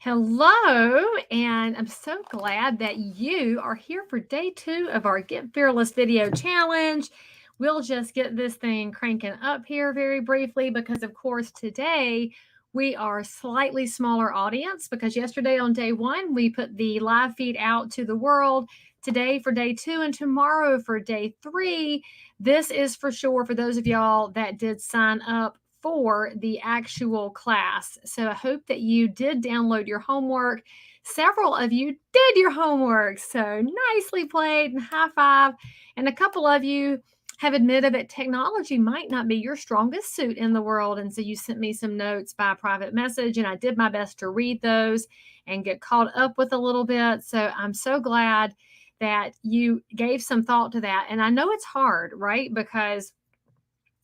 Hello, and I'm so glad that you are here for day 2 of our Get Fearless video challenge. We'll just get this thing cranking up here very briefly because, of course, today we are a slightly smaller audience because yesterday on day 1, we put the live feed out to the world. Today for day 2 and tomorrow for day 3. This is for sure for those of y'all that did sign up for the actual class. So I hope that you did download your homework. Several of you did your homework. So nicely played and high five. And a couple of you have admitted that technology might not be your strongest suit in the world. And so you sent me some notes by private message, and I did my best to read those and get caught up with a little bit. So I'm so glad that you gave some thought to that. And I know it's hard, right? Because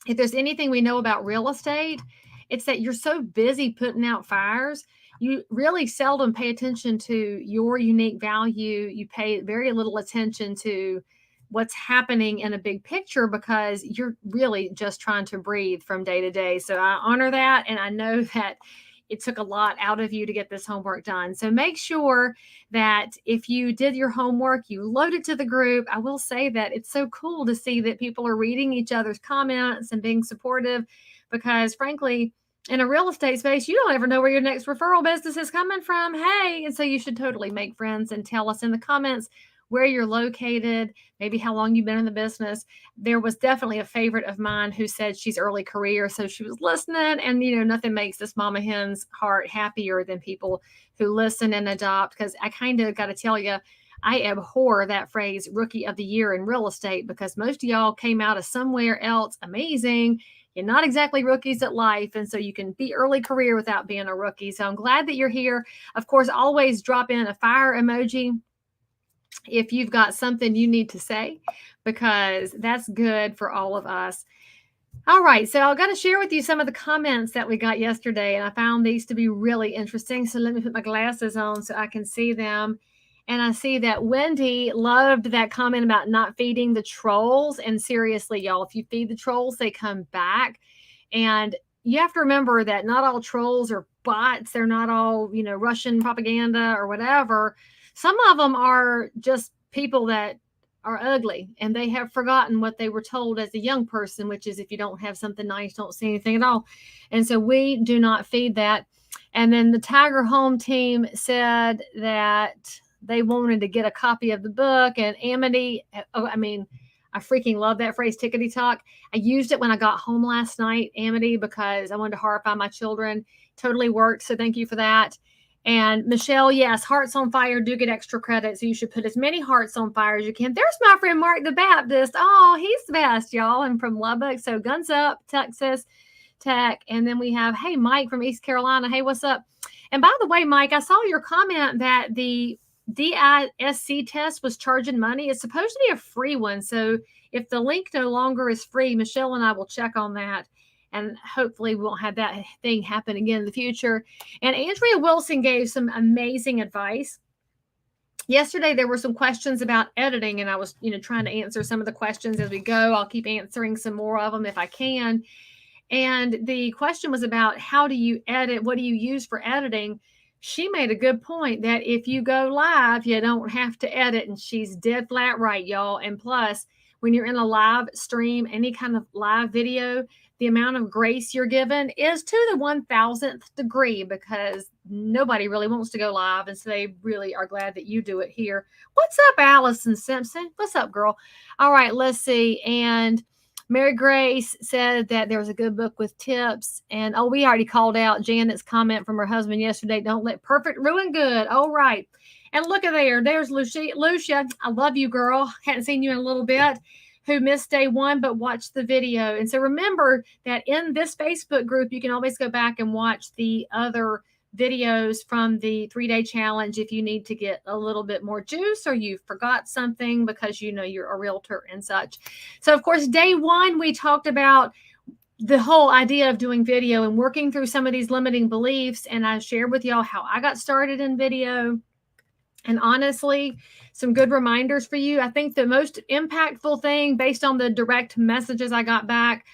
if there's anything we know about real estate, it's that you're so busy putting out fires, you really seldom pay attention to your unique value. You pay very little attention to what's happening in a big picture because you're really just trying to breathe from day to day. So I honor that. And I know that it took a lot out of you to get this homework done. So make sure that if you did your homework, you load it to the group. I will say that it's so cool to see that people are reading each other's comments and being supportive because, frankly, in a real estate space, you don't ever know where your next referral business is coming from. Hey, and so you should totally make friends and tell us in the comments where you're located, maybe how long you've been in the business. There was definitely a favorite of mine who said she's early career, so she was listening. And, nothing makes this mama hen's heart happier than people who listen and adopt, because I kind of got to tell you, I abhor that phrase rookie of the year in real estate because most of y'all came out of somewhere else amazing. You're not exactly rookies at life. And so you can be early career without being a rookie. So I'm glad that you're here. Of course, always drop in a fire emoji if you've got something you need to say, because that's good for all of us. All right, so I'm going to share with you some of the comments that we got yesterday, and I found these to be really interesting. So let me put my glasses on so I can see them. And I see that Wendy loved that comment about not feeding the trolls. And seriously, y'all, if you feed the trolls, they come back. And you have to remember that not all trolls are bots. They're not all, Russian propaganda or whatever. Some of them are just people that are ugly and they have forgotten what they were told as a young person, which is if you don't have something nice, don't see anything at all. And so we do not feed that. And then the Tiger Home team said that they wanted to get a copy of the book. And Amity, I freaking love that phrase, tickety talk. I used it when I got home last night, Amity, because I wanted to horrify my children. Totally worked. So thank you for that. And Michelle, yes, hearts on fire do get extra credit. So you should put as many hearts on fire as you can. There's my friend Mark the Baptist. Oh, he's the best, y'all. And from Lubbock. So guns up, Texas Tech. And then we have, hey, Mike from East Carolina. Hey, what's up? And by the way, Mike, I saw your comment that the DISC test was charging money. It's supposed to be a free one. So if the link no longer is free, Michelle and I will check on that. And hopefully we won't have that thing happen again in the future. And Andrea Wilson gave some amazing advice. Yesterday, there were some questions about editing, and I was, trying to answer some of the questions as we go. I'll keep answering some more of them if I can. And the question was about how do you edit? What do you use for editing? She made a good point that if you go live, you don't have to edit. And she's dead flat right, y'all. And plus, when you're in a live stream, any kind of live video, the amount of grace you're given is to the 1000th degree because nobody really wants to go live. And so they really are glad that you do it here. What's up, Allison Simpson? What's up, girl? All right, let's see. And Mary Grace said that there was a good book with tips. And, we already called out Janet's comment from her husband yesterday. Don't let perfect ruin good. All right. And look at there. There's Lucia. I love you, girl. Hadn't seen you in a little bit. Who missed day 1 but watched the video. And so remember that in this Facebook group, you can always go back and watch the other videos from the 3-day challenge if you need to get a little bit more juice or you forgot something because you're a realtor and such. So, of course, day 1, we talked about the whole idea of doing video and working through some of these limiting beliefs. And I shared with y'all how I got started in video. And honestly, some good reminders for you. I think the most impactful thing based on the direct messages I got back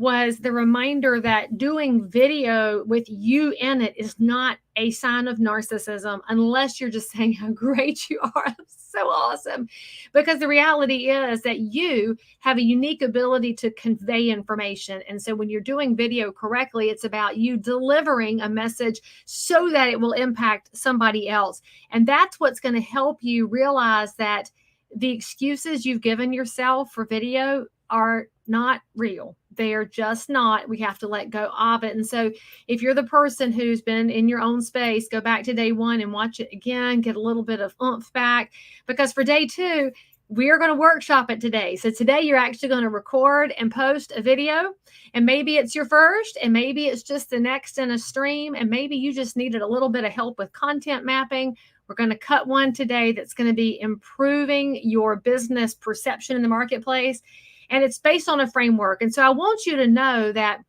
was the reminder that doing video with you in it is not a sign of narcissism unless you're just saying how great you are. So awesome. Because the reality is that you have a unique ability to convey information. And so when you're doing video correctly, it's about you delivering a message so that it will impact somebody else. And that's what's going to help you realize that the excuses you've given yourself for video are not real. They are just not. We have to let go of it. And so if you're the person who's been in your own space, go back to day one and watch it again, get a little bit of oomph back, because for day two, we're going to workshop it today. So today you're actually going to record and post a video, and maybe it's your first, and maybe it's just the next in a stream, and maybe you just needed a little bit of help with content mapping. We're going to cut one today that's going to be improving your business perception in the marketplace. And it's based on a framework. And so I want you to know that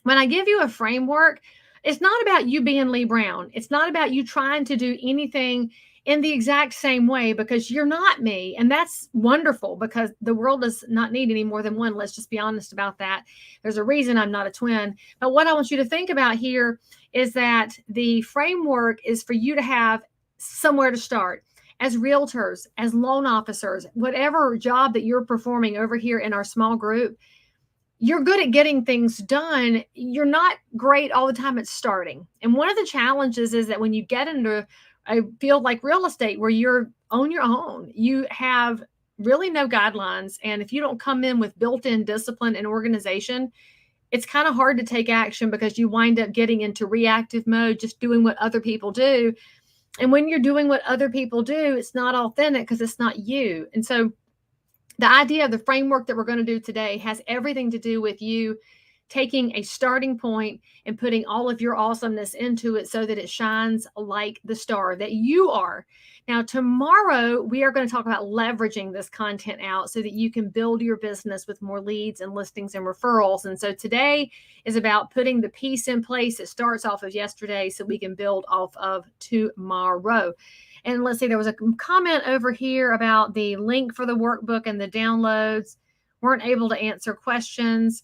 when I give you a framework, it's not about you being Leigh Brown. It's not about you trying to do anything in the exact same way, because you're not me. And that's wonderful, because the world does not need any more than one. Let's just be honest about that. There's a reason I'm not a twin. But what I want you to think about here is that the framework is for you to have somewhere to start. As realtors, as loan officers, whatever job that you're performing over here in our small group, you're good at getting things done. You're not great all the time at starting. And one of the challenges is that when you get into a field like real estate where you're on your own, you have really no guidelines. And if you don't come in with built-in discipline and organization, it's kind of hard to take action, because you wind up getting into reactive mode, just doing what other people do. And when you're doing what other people do, it's not authentic, because it's not you. And so the idea of the framework that we're going to do today has everything to do with you taking a starting point and putting all of your awesomeness into it so that it shines like the star that you are. Now, tomorrow, we are going to talk about leveraging this content out so that you can build your business with more leads and listings and referrals. And so today is about putting the piece in place that starts off of yesterday so we can build off of tomorrow. And let's see, there was a comment over here about the link for the workbook and the downloads. Weren't able to answer questions.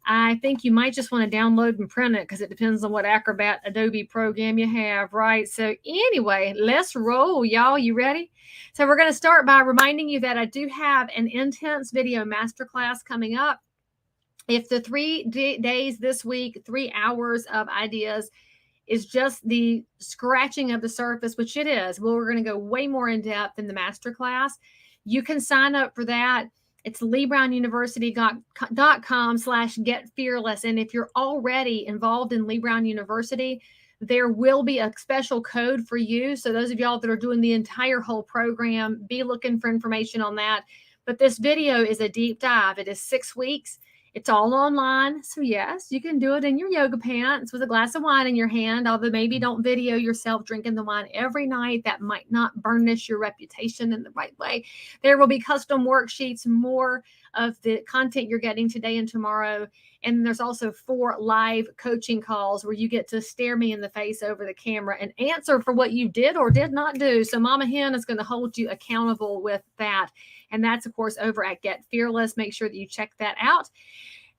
I think you might just want to download and print it, because it depends on what Acrobat Adobe program you have, right? So anyway, let's roll, y'all. You ready? So we're going to start by reminding you that I do have an intense video masterclass coming up. If the 3 days this week, 3 hours of ideas is just the scratching of the surface, which it is, well, we're going to go way more in depth in the masterclass. You can sign up for that. It's LeighBrownUniversity.com/getfearless. And if you're already involved in Leigh Brown University, there will be a special code for you. So those of y'all that are doing the entire whole program, be looking for information on that. But this video is a deep dive. It is 6 weeks. It's all online. So yes, you can do it in your yoga pants with a glass of wine in your hand, although maybe don't video yourself drinking the wine every night. That might not burnish your reputation in the right way. There will be custom worksheets, more of the content you're getting today and tomorrow. And there's also 4 live coaching calls where you get to stare me in the face over the camera and answer for what you did or did not do. So Mama Hen is going to hold you accountable with that. And that's, of course, over at Get Fearless. Make sure that you check that out.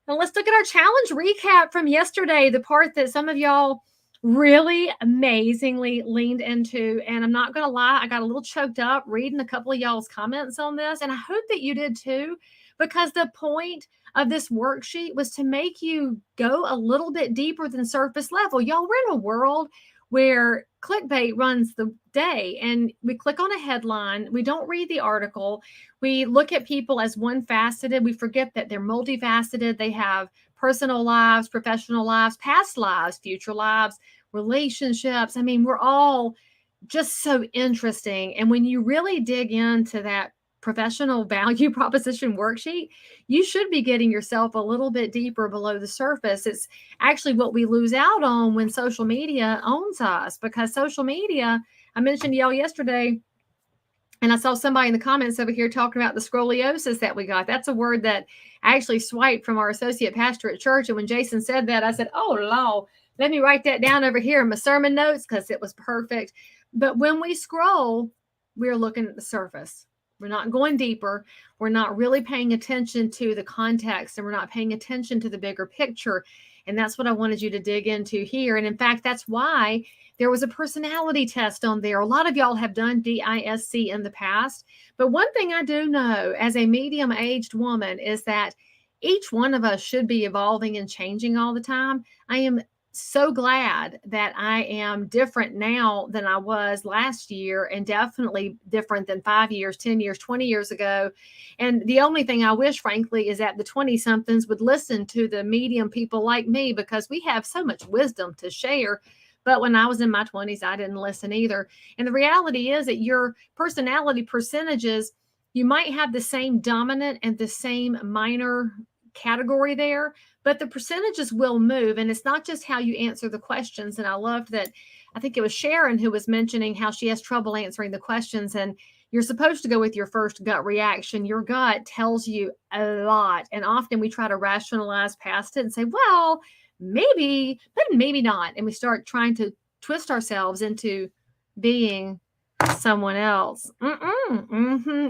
Now let's look at our challenge recap from yesterday, the part that some of y'all really amazingly leaned into. And I'm not going to lie, I got a little choked up reading a couple of y'all's comments on this. And I hope that you did too, because the point of this worksheet was to make you go a little bit deeper than surface level. Y'all, we're in a world where clickbait runs the day, and we click on a headline. We don't read the article. We look at people as one-faceted. We forget that they're multifaceted. They have personal lives, professional lives, past lives, future lives, relationships. I mean, we're all just so interesting. And when you really dig into that professional value proposition worksheet, you should be getting yourself a little bit deeper below the surface. It's actually what we lose out on when social media owns us, because social media, I mentioned to y'all yesterday, and I saw somebody in the comments over here talking about the scoliosis that we got. That's a word that I actually swiped from our associate pastor at church. And when Jason said that, I said, oh, Lord, let me write that down over here in my sermon notes, because it was perfect. But when we scroll, we're looking at the surface. We're not going deeper. We're not really paying attention to the context, and we're not paying attention to the bigger picture. And that's what I wanted you to dig into here. And in fact, that's why there was a personality test on there. A lot of y'all have done DISC in the past. But one thing I do know as a medium-aged woman is that each one of us should be evolving and changing all the time. I am so glad that I am different now than I was last year, and definitely different than 5 years, 10 years, 20 years ago. And the only thing I wish, frankly, is that the 20 somethings would listen to the medium people like me, because we have so much wisdom to share. But when I was in my 20s, I didn't listen either. And the reality is that your personality percentages, you might have the same dominant and the same minor category there, but the percentages will move. And it's not just how you answer the questions. And I loved that. I think it was Sharon who was mentioning how she has trouble answering the questions. And you're supposed to go with your first gut reaction. Your gut tells you a lot. And often we try to rationalize past it and say, well, maybe, but maybe not. And we start trying to twist ourselves into being someone else.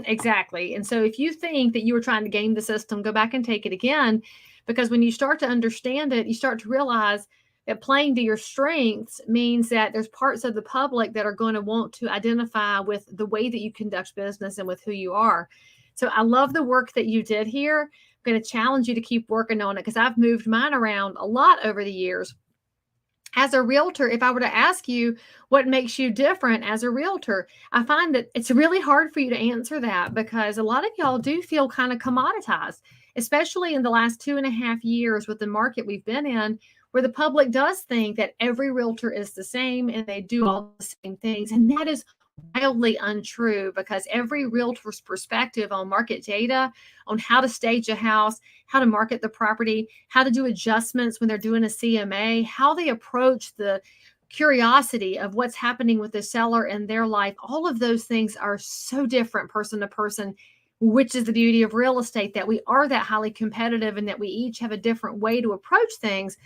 Exactly. And so if you think that you were trying to game the system, go back and take it again, because when you start to understand it, you start to realize that playing to your strengths means that there's parts of the public that are going to want to identify with the way that you conduct business and with who you are. So I love the work that you did here. I'm going to challenge you to keep working on it, because I've moved mine around a lot over the years. As a realtor, if I were to ask you what makes you different as a realtor, I find that it's really hard for you to answer that, because a lot of y'all do feel kind of commoditized, especially in the last 2.5 years with the market we've been in, where the public does think that every realtor is the same and they do all the same things. And that is wildly untrue, because every realtor's perspective on market data, on how to stage a house, how to market the property, how to do adjustments when they're doing a CMA, how they approach the curiosity of what's happening with the seller in their life, all of those things are so different person to person, which is the beauty of real estate, that we are that highly competitive and that we each have a different way to approach things.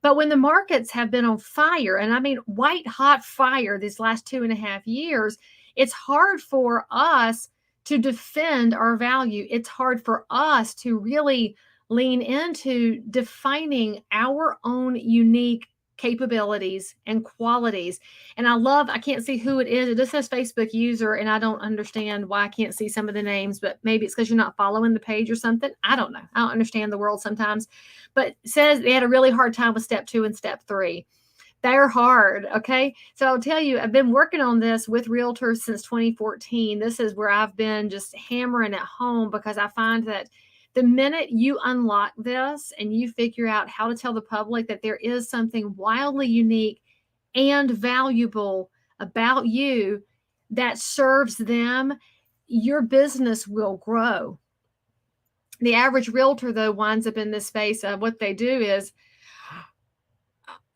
But when the markets have been on fire, and I mean white hot fire these last 2.5 years, it's hard for us to defend our value. It's hard for us to really lean into defining our own unique capabilities and qualities. And I can't see who it is. It just says Facebook user, and I don't understand why I can't see some of the names, but maybe it's because you're not following the page or something. I don't know. I don't understand the world sometimes. But it says they had a really hard time with step 2 and step 3. They're hard. Okay. So I'll tell you, I've been working on this with realtors since 2014. This is where I've been just hammering at home, because I find that the minute you unlock this and you figure out how to tell the public that there is something wildly unique and valuable about you that serves them, your business will grow. The average realtor, though, winds up in this space of what they do is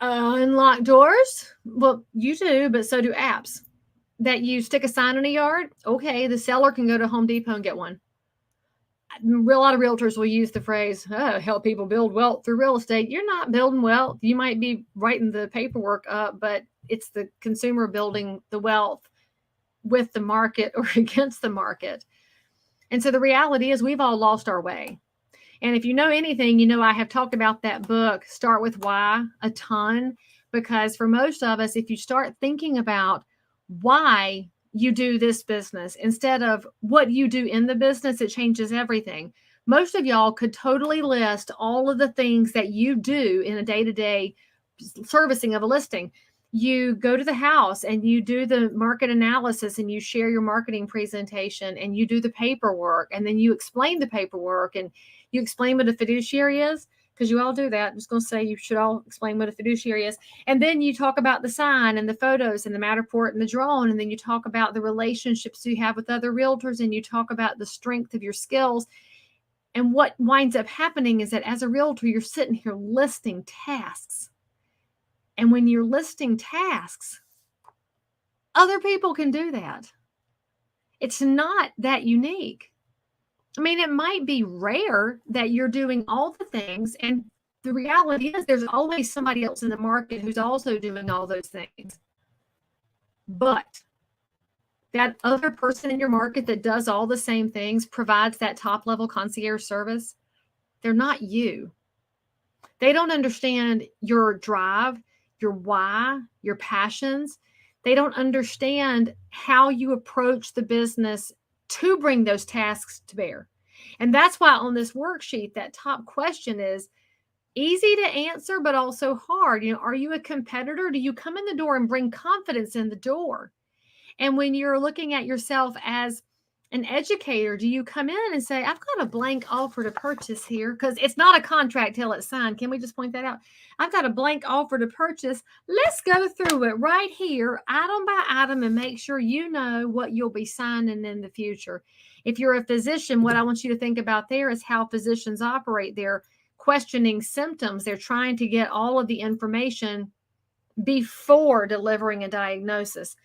unlock doors. Well, you do, but so do apps. That you stick a sign in a yard. Okay, the seller can go to Home Depot and get one. A lot of realtors will use the phrase, help people build wealth through real estate. You're not building wealth. You might be writing the paperwork up, but it's the consumer building the wealth with the market or against the market. And so the reality is we've all lost our way. And if you know anything, you know I have talked about that book, Start With Why, a ton, because for most of us, if you start thinking about why you do this business instead of what you do in the business, it changes everything. Most of y'all could totally list all of the things that you do in a day-to-day servicing of a listing. You go to the house and you do the market analysis and you share your marketing presentation and you do the paperwork, and then you explain the paperwork and you explain what a fiduciary is, because you all do that. I'm just going to say you should all explain what a fiduciary is. And then you talk about the sign and the photos and the Matterport and the drone. And then you talk about the relationships you have with other realtors, and you talk about the strength of your skills. And what winds up happening is that as a realtor, you're sitting here listing tasks. And when you're listing tasks, other people can do that. It's not that unique. I mean, it might be rare that you're doing all the things. And the reality is there's always somebody else in the market who's also doing all those things. But that other person in your market that does all the same things, provides that top level concierge service, they're not you. They don't understand your drive, your why, your passions. They don't understand how you approach the business to bring those tasks to bear. And that's why on this worksheet, that top question is easy to answer, but also hard. Are you a competitor? Do you come in the door and bring confidence in the door? And when you're looking at yourself as an educator, do you come in and say, I've got a blank offer to purchase here? Because it's not a contract till it's signed. Can we just point that out? I've got a blank offer to purchase. Let's go through it right here, item by item, and make sure you know what you'll be signing in the future. If you're a physician, what I want you to think about there is how physicians operate. They're questioning symptoms. They're trying to get all of the information before delivering a diagnosis.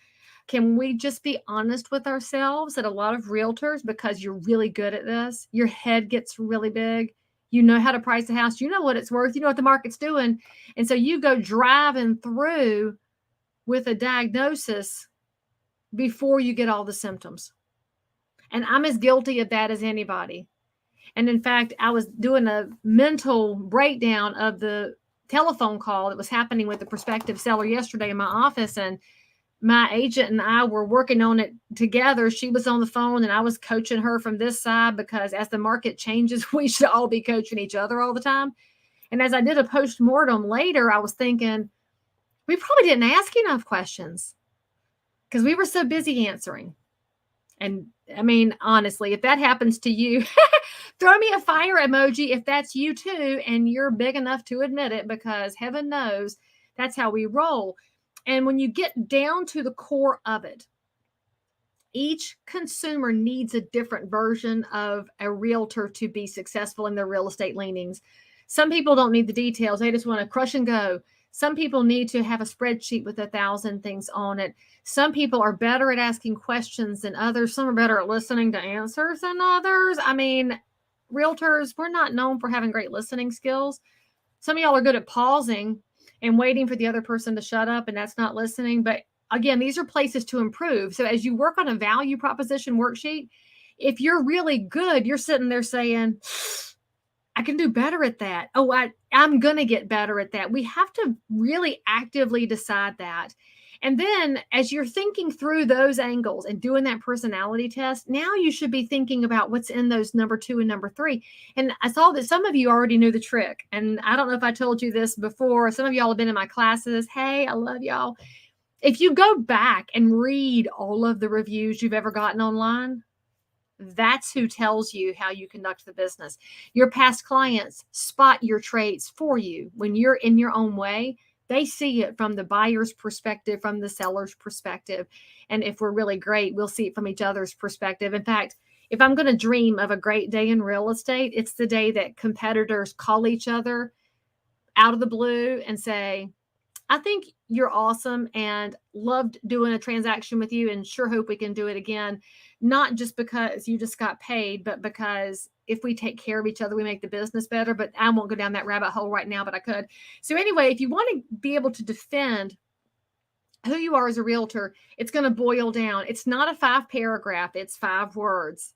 Can we just be honest with ourselves that a lot of realtors, because you're really good at this, your head gets really big. You know how to price a house. You know what it's worth. You know what the market's doing. And so you go driving through with a diagnosis before you get all the symptoms. And I'm as guilty of that as anybody. And in fact, I was doing a mental breakdown of the telephone call that was happening with the prospective seller yesterday in my office. And my agent and I were working on it together. She was on the phone and I was coaching her from this side, because as the market changes, we should all be coaching each other all the time. And as I did a post-mortem later, I was thinking, we probably didn't ask enough questions because we were so busy answering. And I mean, honestly, if that happens to you, throw me a fire emoji if that's you too, and you're big enough to admit it, because heaven knows that's how we roll. And when you get down to the core of it, each consumer needs a different version of a realtor to be successful in their real estate leanings. Some people don't need the details. They just want to crush and go. Some people need to have a spreadsheet with 1,000 things on it. Some people are better at asking questions than others. Some are better at listening to answers than others. I mean, realtors, we're not known for having great listening skills. Some of y'all are good at pausing and waiting for the other person to shut up, and that's not listening. But again, these are places to improve. So as you work on a value proposition worksheet, if you're really good, you're sitting there saying, I can do better at that. Oh, I'm going to get better at that. We have to really actively decide that. And then as you're thinking through those angles and doing that personality test, now you should be thinking about what's in those number 2 and number 3. And I saw that some of you already knew the trick. And I don't know if I told you this before. Some of y'all have been in my classes. Hey, I love y'all. If you go back and read all of the reviews you've ever gotten online, that's who tells you how you conduct the business. Your past clients spot your traits for you when you're in your own way. They see it from the buyer's perspective, from the seller's perspective. And if we're really great, we'll see it from each other's perspective. In fact, if I'm going to dream of a great day in real estate, it's the day that competitors call each other out of the blue and say, I think you're awesome and loved doing a transaction with you and sure hope we can do it again. Not just because you just got paid, but because if we take care of each other, we make the business better. But I won't go down that rabbit hole right now, but I could. So anyway, if you want to be able to defend who you are as a realtor, it's going to boil down. It's not a 5-paragraph. It's 5 words,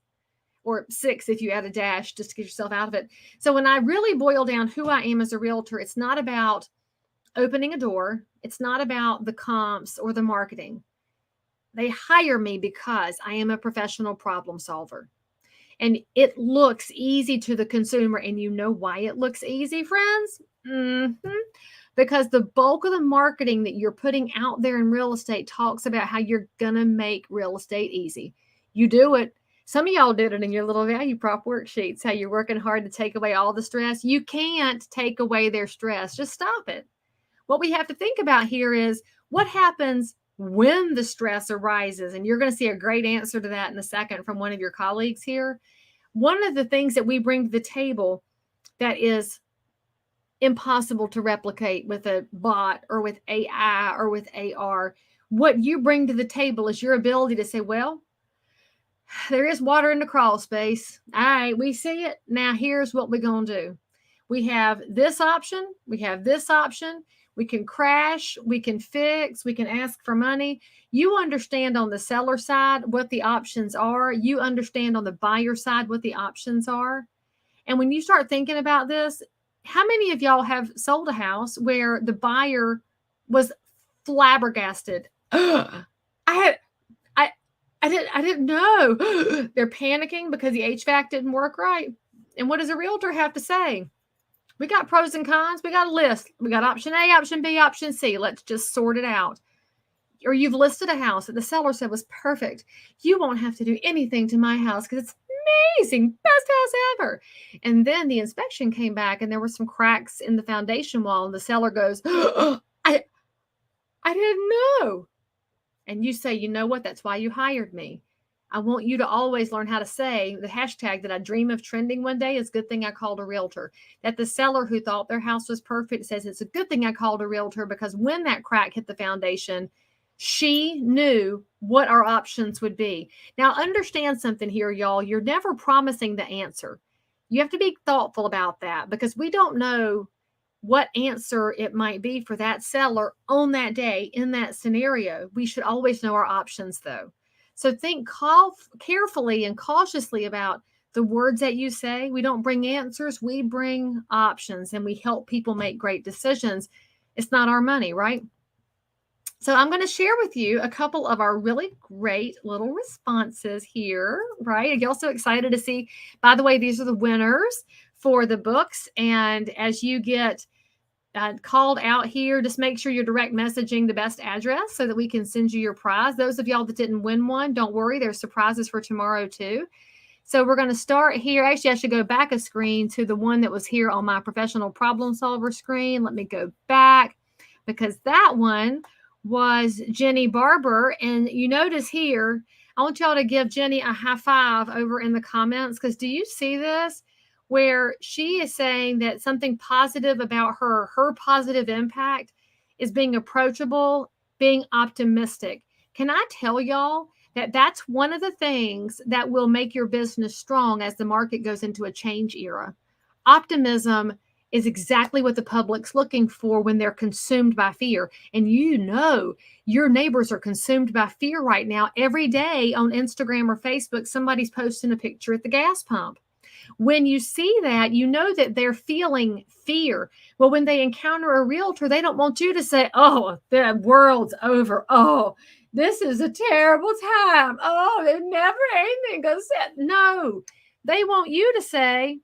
or 6 if you add a dash just to get yourself out of it. So when I really boil down who I am as a realtor, it's not about opening a door. It's not about the comps or the marketing. They hire me because I am a professional problem solver. And it looks easy to the consumer. And you know why it looks easy, friends? Because the bulk of the marketing that you're putting out there in real estate talks about how you're going to make real estate easy. You do it. Some of y'all did it in your little value prop worksheets, how you're working hard to take away all the stress. You can't take away their stress. Just stop it. What we have to think about here is what happens when the stress arises. And you're going to see a great answer to that in a second from one of your colleagues here. One of the things that we bring to the table that is impossible to replicate with a bot or with AI or with AR, what you bring to the table is your ability to say, well, there is water in the crawl space. All right, we see it. Now here's what we're going to do. We have this option. We have this option. We can crash, we can fix, we can ask for money. You understand on the seller side what the options are. You understand on the buyer side what the options are. And when you start thinking about this, how many of y'all have sold a house where the buyer was flabbergasted? I had I didn't know. They're panicking because the HVAC didn't work right. And what does a realtor have to say? We got pros and cons. We got a list. We got option A, option B, option C. Let's just sort it out. Or you've listed a house that the seller said was perfect. You won't have to do anything to my house because it's amazing. Best house ever. And then the inspection came back and there were some cracks in the foundation wall. And the seller goes, I didn't know. And you say, you know what? That's why you hired me. I want you to always learn how to say the hashtag that I dream of trending one day is good thing I called a realtor. That the seller who thought their house was perfect says it's a good thing I called a realtor because when that crack hit the foundation, she knew what our options would be. Now, understand something here, y'all. You're never promising the answer. You have to be thoughtful about that because we don't know what answer it might be for that seller on that day in that scenario. We should always know our options, though. So think carefully and cautiously about the words that you say. We don't bring answers, we bring options, and we help people make great decisions. It's not our money, right? So I'm going to share with you a couple of our really great little responses here, right? Are y'all so excited to see? By the way, these are the winners for the books. And as you get called out here, just make sure you're direct messaging the best address so that we can send you your prize. Those of y'all that didn't win one, don't worry. There's surprises for tomorrow too. So we're going to start here. Actually, I should go back a screen to the one that was here on my professional problem solver screen. Let me go back because that one was Jenny Barber. And you notice here, I want y'all to give Jenny a high five over in the comments because do you see this? Where she is saying that something positive about her positive impact is being approachable, being optimistic. Can I tell y'all that that's one of the things that will make your business strong as the market goes into a change era? Optimism is exactly what the public's looking for when they're consumed by fear. And you know, your neighbors are consumed by fear right now. Every day on Instagram or Facebook, somebody's posting a picture at the gas pump. When you see that, you know that they're feeling fear. Well, when they encounter a realtor, they don't want you to say, oh, the world's over. Oh, this is a terrible time. Oh, there's never anything going to set. No, they want you to say,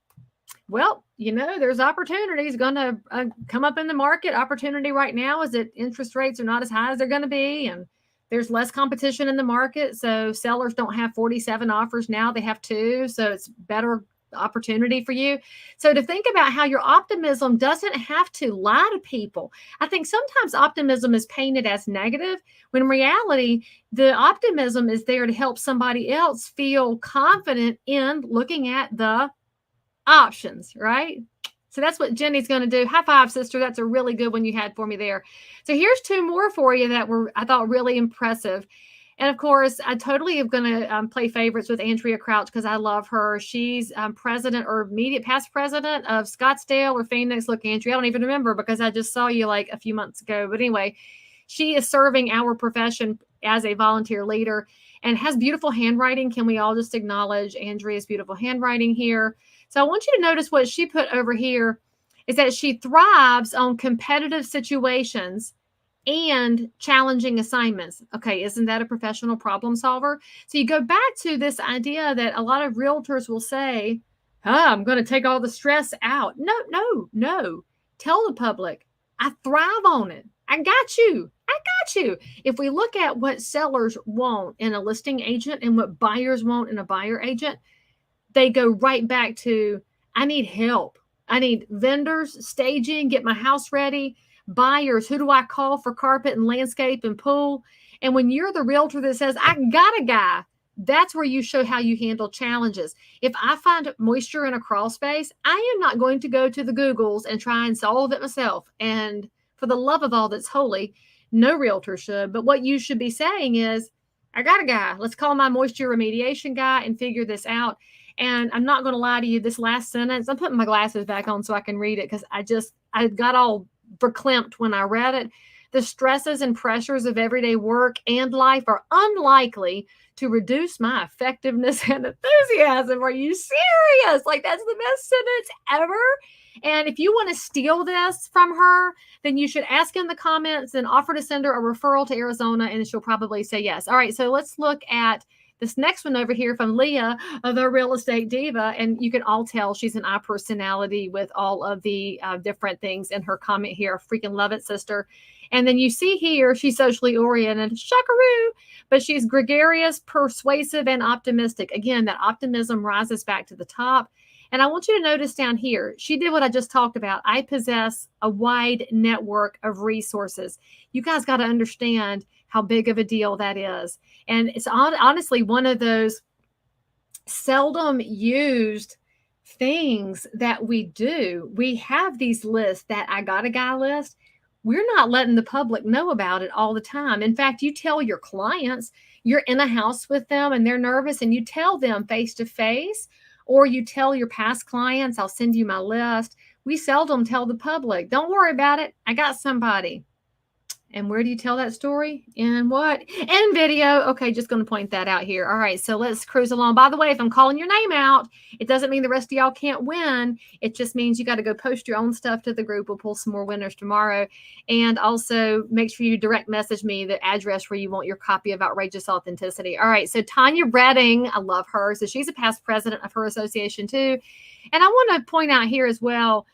well, you know, there's opportunities going to come up in the market. Opportunity right now is that interest rates are not as high as they're going to be. And there's less competition in the market. So sellers don't have 47 offers now. They have 2. So it's better opportunity for you. So to think about how your optimism doesn't have to lie to people. I think sometimes optimism is painted as negative when in reality, the optimism is there to help somebody else feel confident in looking at the options, right? So that's what Jenny's going to do. High five, sister. That's a really good one you had for me there. So here's 2 more for you that were, I thought, really impressive. And of course, I totally am going to play favorites with Andrea Crouch because I love her. She's president or immediate past president of Scottsdale or Phoenix. Look, Andrea, I don't even remember because I just saw you like a few months ago. But anyway, she is serving our profession as a volunteer leader and has beautiful handwriting. Can we all just acknowledge Andrea's beautiful handwriting here? So I want you to notice what she put over here is that she thrives on competitive situations and challenging assignments. Okay, isn't that a professional problem solver? So you go back to this idea that a lot of realtors will say, I'm going to take all the stress out. No. Tell the public, I thrive on it. I got you. If we look at what sellers want in a listing agent and what buyers want in a buyer agent, they go right back to, I need help. I need vendors, staging, get my house ready. Buyers, who do I call for carpet and landscape and pool? And when you're the realtor that says, I got a guy, that's where you show how you handle challenges. If I find moisture in a crawl space, I am not going to go to the Googles and try and solve it myself. And for the love of all that's holy, no realtor should. But what you should be saying is, I got a guy. Let's call my moisture remediation guy and figure this out. And I'm not going to lie to you, this last sentence, I'm putting my glasses back on so I can read it because I got all verklempt when I read it. The stresses and pressures of everyday work and life are unlikely to reduce my effectiveness and enthusiasm. Are you serious? Like, that's the best sentence ever. And if you want to steal this from her, then you should ask in the comments and offer to send her a referral to Arizona, and she'll probably say yes. All right, so let's look at this next one over here from Leah, the real estate diva. And you can all tell she's an I personality with all of the different things in her comment here. I freaking love it, sister. And then you see here, she's socially oriented, shockaroo, but she's gregarious, persuasive, and optimistic. Again, that optimism rises back to the top. And I want you to notice down here, she did what I just talked about. I possess a wide network of resources. You guys got to understand how big of a deal that is. And it's honestly one of those seldom used things that we do. We have these lists, that I got a guy list. We're not letting the public know about it all the time. In fact, you tell your clients, you're in a house with them and they're nervous, and you tell them face to face, or you tell your past clients, I'll send you my list. We seldom tell the public, don't worry about it, I got somebody. And where do you tell that story? In what? In video. Okay, just going to point that out here. All right, so let's cruise along. By the way, if I'm calling your name out, it doesn't mean the rest of y'all can't win. It just means you got to go post your own stuff to the group. We'll pull some more winners tomorrow. And also make sure you direct message me the address where you want your copy of Outrageous Authenticity. All right, so Tanya Redding, I love her. So she's a past president of her association too. And I want to point out here as well,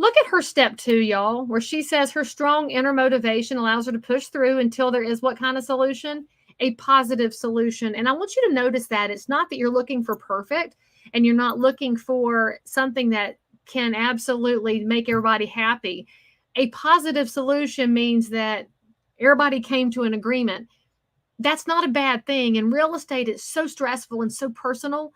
look at her step 2, y'all, where she says her strong inner motivation allows her to push through until there is what kind of solution? A positive solution. And I want you to notice that it's not that you're looking for perfect, and you're not looking for something that can absolutely make everybody happy. A positive solution means that everybody came to an agreement. That's not a bad thing. In real estate, it's so stressful and so personal.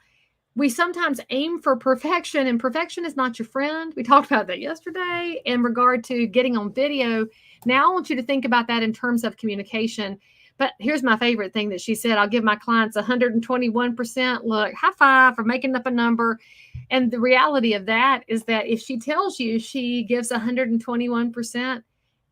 We sometimes aim for perfection, and perfection is not your friend. We talked about that yesterday in regard to getting on video. Now I want you to think about that in terms of communication. But here's my favorite thing that she said. I'll give my clients 121%. Look, high five for making up a number. And the reality of that is that if she tells you she gives 121%,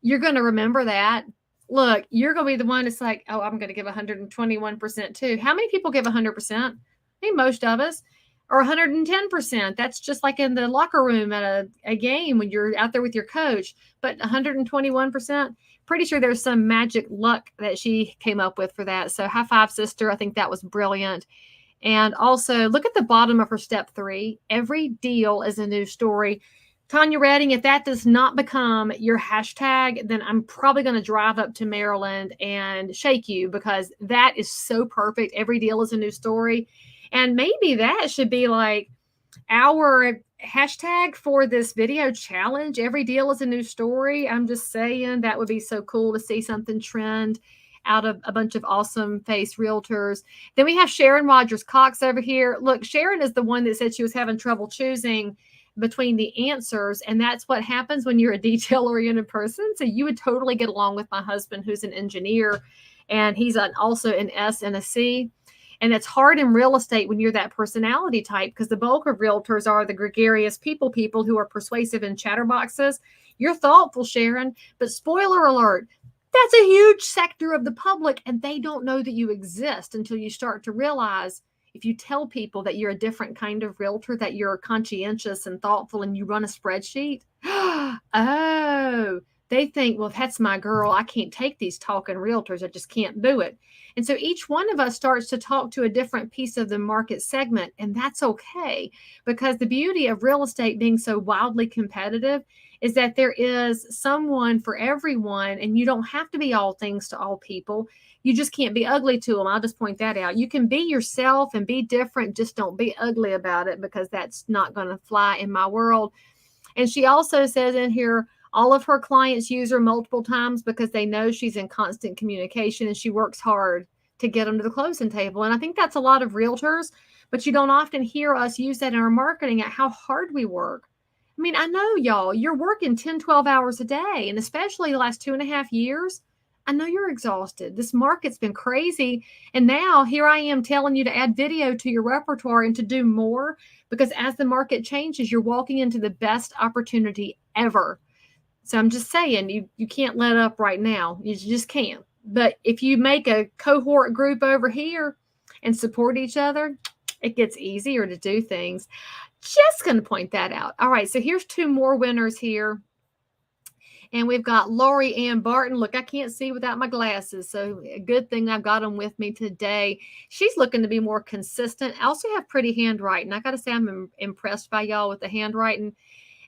you're going to remember that. Look, you're going to be the one that's like, oh, I'm going to give 121% too. How many people give 100%? I mean, most of us. Or 110%. That's just like in the locker room at a game when you're out there with your coach. But 121%, pretty sure there's some magic luck that she came up with for that. So high five, sister. I think that was brilliant. And also look at the bottom of her step 3. Every deal is a new story. Tanya Redding, if that does not become your hashtag, then I'm probably going to drive up to Maryland and shake you, because that is so perfect. Every deal is a new story. And maybe that should be like our hashtag for this video challenge. Every deal is a new story. I'm just saying that would be so cool to see something trend out of a bunch of awesome face realtors. Then we have Sharon Rogers Cox over here. Look, Sharon is the one that said she was having trouble choosing between the answers. And that's what happens when you're a detail-oriented person. So you would totally get along with my husband, who's an engineer, and he's also an S and a C. And it's hard in real estate when you're that personality type, because the bulk of realtors are the gregarious people who are persuasive and chatterboxes. You're thoughtful, Sharon, but spoiler alert, that's a huge sector of the public, and they don't know that you exist until you start to realize, if you tell people that you're a different kind of realtor, that you're conscientious and thoughtful and you run a spreadsheet. Oh, they think, well, that's my girl. I can't take these talking realtors. I just can't do it. And so each one of us starts to talk to a different piece of the market segment, and that's okay, because the beauty of real estate being so wildly competitive is that there is someone for everyone, and you don't have to be all things to all people. You just can't be ugly to them. I'll just point that out. You can be yourself and be different. Just don't be ugly about it, because that's not going to fly in my world. And she also says in here, all of her clients use her multiple times because they know she's in constant communication and she works hard to get them to the closing table. And I think that's a lot of realtors, but you don't often hear us use that in our marketing, at how hard we work. I mean, I know y'all, you're working 10, 12 hours a day, and especially the last 2.5 years, I know you're exhausted. This market's been crazy. And now here I am telling you to add video to your repertoire and to do more, because as the market changes, you're walking into the best opportunity ever. So I'm just saying, you can't let up right now. You just can't. But if you make a cohort group over here and support each other, it gets easier to do things. Just going to point that out. All right, so here's two more winners here. And we've got Lori Ann Barton. Look, I can't see without my glasses, so a good thing I've got them with me today. She's looking to be more consistent. I also have pretty handwriting. I got to say I'm impressed by y'all with the handwriting.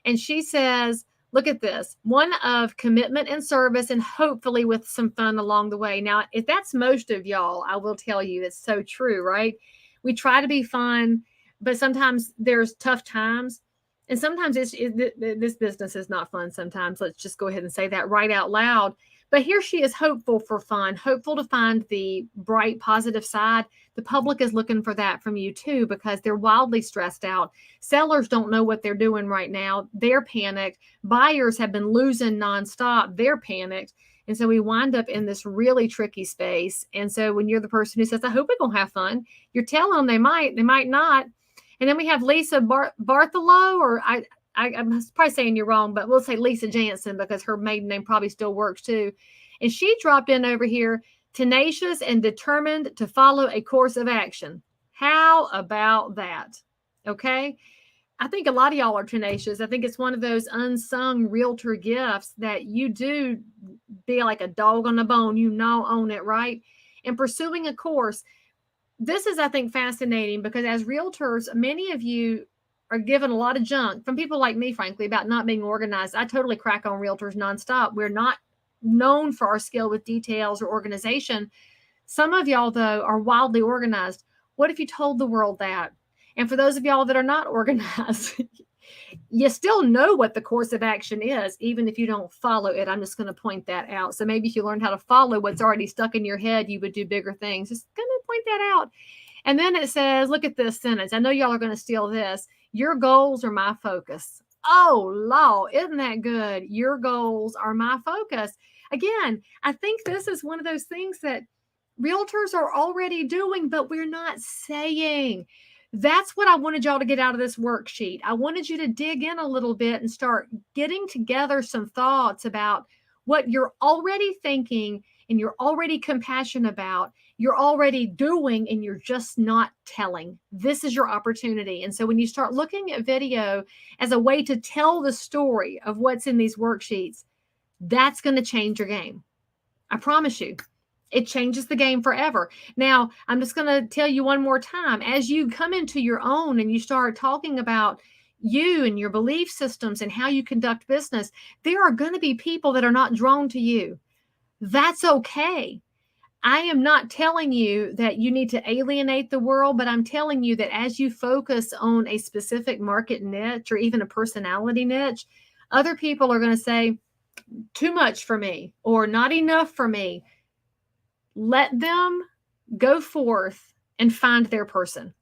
And she says, look at this, one of commitment and service, and hopefully with some fun along the way. Now, if that's most of y'all, I will tell you it's so true, right? We try to be fun, but sometimes there's tough times. And sometimes this business is not fun sometimes. Let's just go ahead and say that right out loud. But here she is, hopeful for fun, hopeful to find the bright, positive side. The public is looking for that from you too, because they're wildly stressed out. Sellers don't know what they're doing right now. They're panicked. Buyers have been losing nonstop. They're panicked. And so we wind up in this really tricky space. And so when you're the person who says, I hope we're going to have fun, you're telling them they might not. And then we have Lisa Bartholow, or I'm probably saying you're wrong, but we'll say Lisa Jansen because her maiden name probably still works too. And she dropped in over here, tenacious and determined to follow a course of action. How about that? Okay. I think a lot of y'all are tenacious. I think it's one of those unsung realtor gifts that you do be like a dog on a bone. You gnaw on it, right? And pursuing a course. This is, I think, fascinating because as realtors, many of you are given a lot of junk from people like me, frankly, about not being organized. I totally crack on realtors nonstop. We're not known for our skill with details or organization. Some of y'all, though, are wildly organized. What if you told the world that? And for those of y'all that are not organized, you still know what the course of action is, even if you don't follow it. I'm just going to point that out. So maybe if you learned how to follow what's already stuck in your head, you would do bigger things. Just going to point that out. And then it says, look at this sentence. I know y'all are going to steal this. Your goals are my focus. Oh, law, isn't that good? Your goals are my focus. Again, I think this is one of those things that realtors are already doing, but we're not saying. That's what I wanted y'all to get out of this worksheet. I wanted you to dig in a little bit and start getting together some thoughts about what you're already thinking and you're already compassionate about, you're already doing, and you're just not telling. This is your opportunity. And so when you start looking at video as a way to tell the story of what's in these worksheets, that's going to change your game. I promise you. It changes the game forever. Now, I'm just going to tell you one more time. As you come into your own and you start talking about you and your belief systems and how you conduct business, there are going to be people that are not drawn to you. That's okay. I am not telling you that you need to alienate the world, but I'm telling you that as you focus on a specific market niche or even a personality niche, other people are going to say, too much for me or not enough for me. Let them go forth and find their person.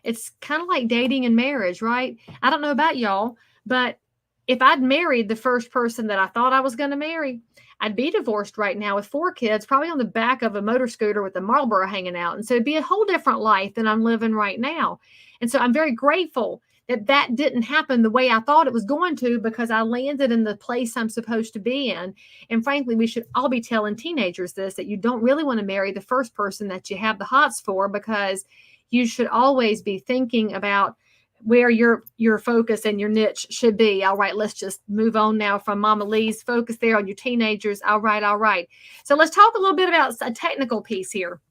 It's kind of like dating and marriage, right? I don't know about y'all, but if I'd married the first person that I thought I was going to marry, I'd be divorced right now with 4 kids, probably on the back of a motor scooter with a Marlboro hanging out. And so it'd be a whole different life than I'm living right now. And so I'm very grateful that didn't happen the way I thought it was going to, because I landed in the place I'm supposed to be in. And frankly, we should all be telling teenagers this, that you don't really want to marry the first person that you have the hots for, because you should always be thinking about where your focus and your niche should be. All right, let's just move on now from Mama Lee's focus there on your teenagers. All right. So let's talk a little bit about a technical piece here.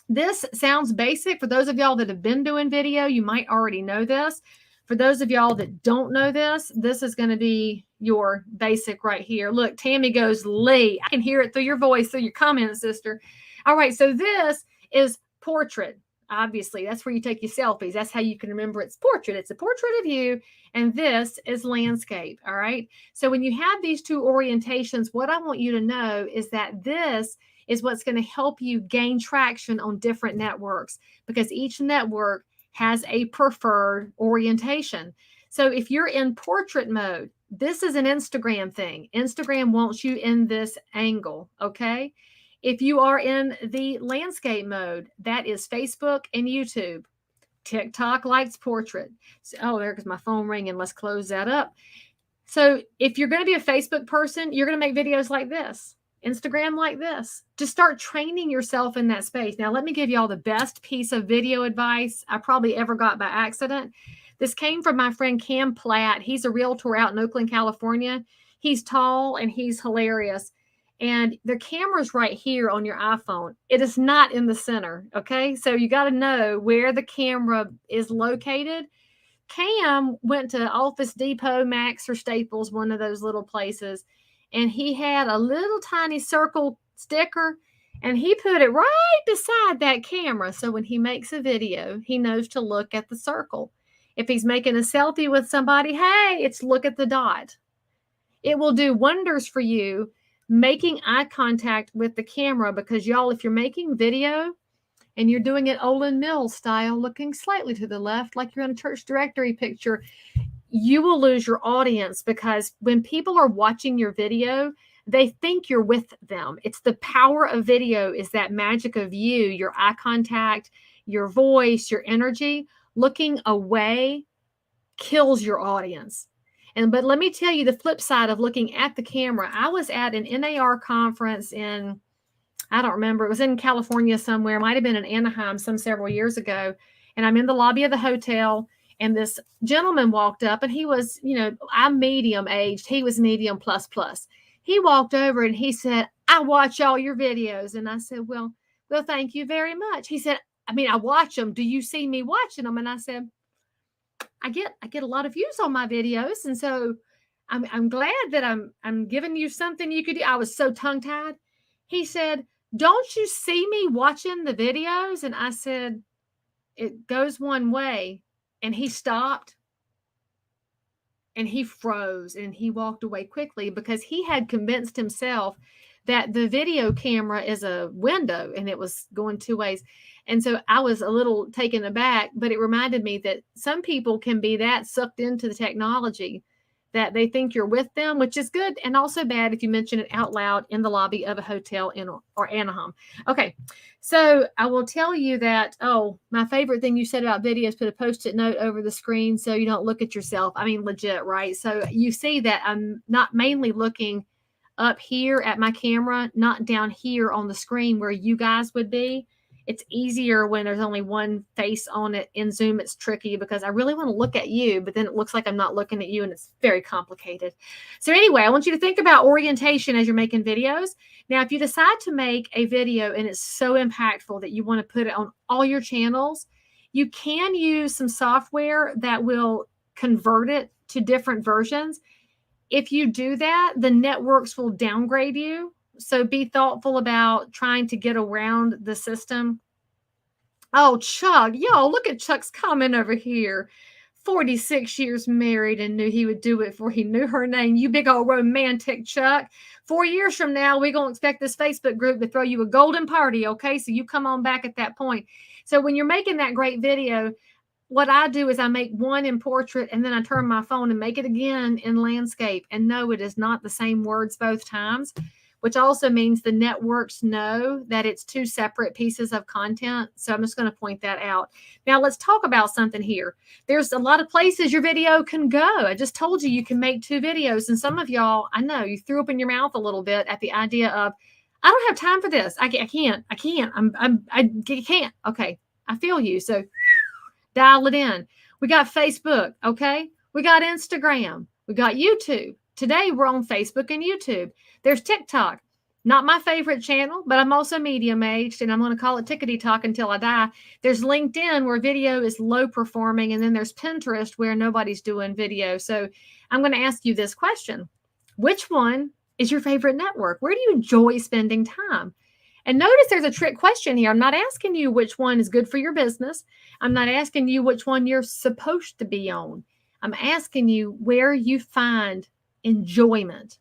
This sounds basic. For those of y'all that have been doing video, you might already know this. For those of y'all that don't know this, this is going to be your basic right here. Look, Tammy goes, Leigh. I can hear it through your voice, through your comments, sister. All right, so this is portrait. Obviously, that's where you take your selfies. That's how you can remember it's portrait. It's a portrait of you, and this is landscape, all right? So when you have these two orientations, what I want you to know is that this is what's going to help you gain traction on different networks, because each network has a preferred orientation. So if you're in portrait mode, this is an Instagram thing. Instagram wants you in this angle, okay? If you are in the landscape mode, that is Facebook and YouTube. TikTok likes portrait. So, oh, there goes my phone ringing. Let's close that up. So if you're going to be a Facebook person, you're going to make videos like this, Instagram like this. Just start training yourself in that space. Now, let me give you all the best piece of video advice I probably ever got by accident. This came from my friend Cam Platt. He's a realtor out in Oakland, California. He's tall and he's hilarious. And the camera's right here on your iPhone. It is not in the center. Okay. So you got to know where the camera is located. Cam went to Office Depot, Max, or Staples, one of those little places, and he had a little tiny circle sticker, and he put it right beside that camera. So when he makes a video, he knows to look at the circle. If he's making a selfie with somebody, hey, it's look at the dot. It will do wonders for you making eye contact with the camera because, y'all, if you're making video, and you're doing it Olin Mills style, looking slightly to the left, like you're in a church directory picture, you will lose your audience because when people are watching your video, they think you're with them. It's the power of video is that magic of you, your eye contact, your voice, your energy. Looking away kills your audience. But let me tell you the flip side of looking at the camera. I was at an NAR conference in, I don't remember. It was in California somewhere. It might have been in Anaheim several years ago. And I'm in the lobby of the hotel. And this gentleman walked up and he was, I'm medium aged. He was medium plus plus. He walked over and he said, I watch all your videos. And I said, well, thank you very much. He said, I watch them. Do you see me watching them? And I said, I get a lot of views on my videos. And so I'm glad that I'm giving you something you could do. I was so tongue tied. He said, don't you see me watching the videos? And I said, it goes one way. And he stopped and he froze and he walked away quickly because he had convinced himself that the video camera is a window and it was going two ways. And so I was a little taken aback, but it reminded me that some people can be that sucked into the technology that they think you're with them, which is good and also bad if you mention it out loud in the lobby of a hotel or Anaheim. Okay, so I will tell you that, my favorite thing you said about videos, put a Post-it note over the screen so you don't look at yourself. Legit, right? So you see that I'm not mainly looking up here at my camera, not down here on the screen where you guys would be. It's easier when there's only one face on it. In Zoom, it's tricky because I really want to look at you, but then it looks like I'm not looking at you and it's very complicated. So anyway, I want you to think about orientation as you're making videos. Now, if you decide to make a video and it's so impactful that you want to put it on all your channels, you can use some software that will convert it to different versions. If you do that, the networks will downgrade you. So be thoughtful about trying to get around the system. Oh, Chuck, look at Chuck's comment over here. 46 years married and knew he would do it before he knew her name. You big old romantic, Chuck. 4 years from now, we're going to expect this Facebook group to throw you a golden party, okay? So you come on back at that point. So when you're making that great video, what I do is I make one in portrait and then I turn my phone and make it again in landscape. And no, it is not the same words both times, which also means the networks know that it's two separate pieces of content. So I'm just going to point that out. Now let's talk about something here. There's a lot of places your video can go. I just told you you can make 2 videos. And some of y'all, I know you threw up in your mouth a little bit at the idea of, I don't have time for this. I can't. I can't. Okay. I feel you. So dial it in. We got Facebook. Okay. We got Instagram. We got YouTube. Today we're on Facebook and YouTube. There's TikTok. Not my favorite channel, but I'm also medium aged and I'm going to call it Tickety Talk until I die. There's LinkedIn where video is low performing. And then there's Pinterest where nobody's doing video. So I'm going to ask you this question. Which one is your favorite network? Where do you enjoy spending time? And notice there's a trick question here. I'm not asking you which one is good for your business. I'm not asking you which one you're supposed to be on. I'm asking you where you find enjoyment.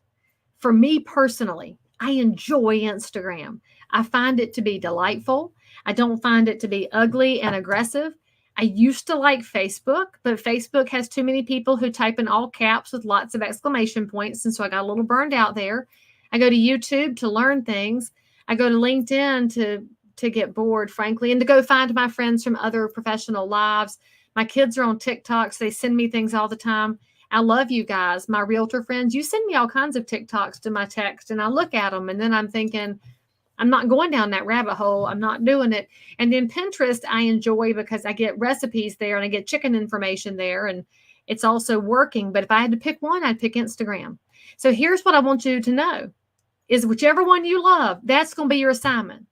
For me personally, I enjoy Instagram. I find it to be delightful. I don't find it to be ugly and aggressive. I used to like Facebook, but Facebook has too many people who type in all caps with lots of exclamation points. And so I got a little burned out there. I go to YouTube to learn things. I go to LinkedIn to get bored, frankly, and to go find my friends from other professional lives. My kids are on TikTok, so they send me things all the time. I love you guys, my realtor friends. You send me all kinds of TikToks to my text, and I look at them, and then I'm thinking, I'm not going down that rabbit hole. I'm not doing it. And then Pinterest, I enjoy because I get recipes there and I get chicken information there, and it's also working. But if I had to pick one, I'd pick Instagram. So here's what I want you to know is whichever one you love, that's going to be your assignment.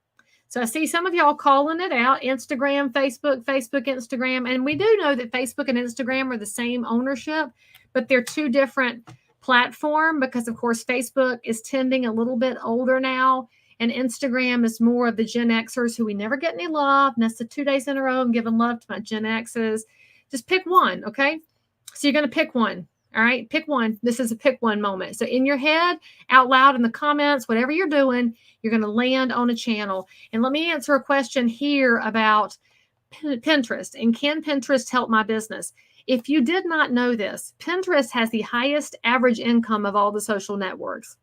So I see some of y'all calling it out, Instagram, Facebook, Instagram. And we do know that Facebook and Instagram are the same ownership, but they're two different platforms because, of course, Facebook is tending a little bit older now. And Instagram is more of the Gen Xers who we never get any love. And that's the 2 days in a row I'm giving love to my Gen Xs. Just pick one, okay? So you're going to pick one. All right, pick one. This is a pick one moment. So in your head, out loud in the comments, whatever you're doing, you're going to land on a channel. And let me answer a question here about Pinterest. And can Pinterest help my business? If you did not know this, Pinterest has the highest average income of all the social networks.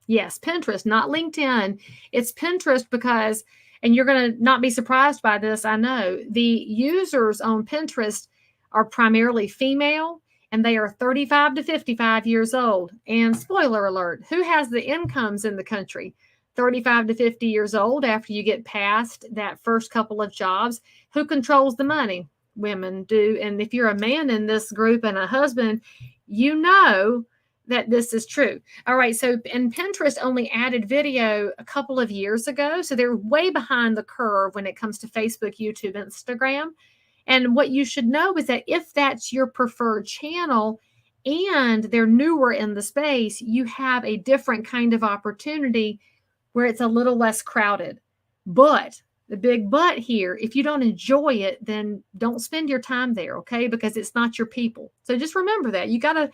Yes, Pinterest, not LinkedIn. It's Pinterest because, and you're going to not be surprised by this, I know, the users on Pinterest are primarily female, and they are 35 to 55 years old. And spoiler alert, who has the incomes in the country? 35 to 50 years old after you get past that first couple of jobs. Who controls the money? Women do. And if you're a man in this group and a husband, you know that this is true. All right. So, and Pinterest only added video a couple of years ago. So they're way behind the curve when it comes to Facebook, YouTube, Instagram. And what you should know is that if that's your preferred channel and they're newer in the space, you have a different kind of opportunity where it's a little less crowded. But the big but here, if you don't enjoy it, then don't spend your time there, okay? Because it's not your people. So just remember that. You gotta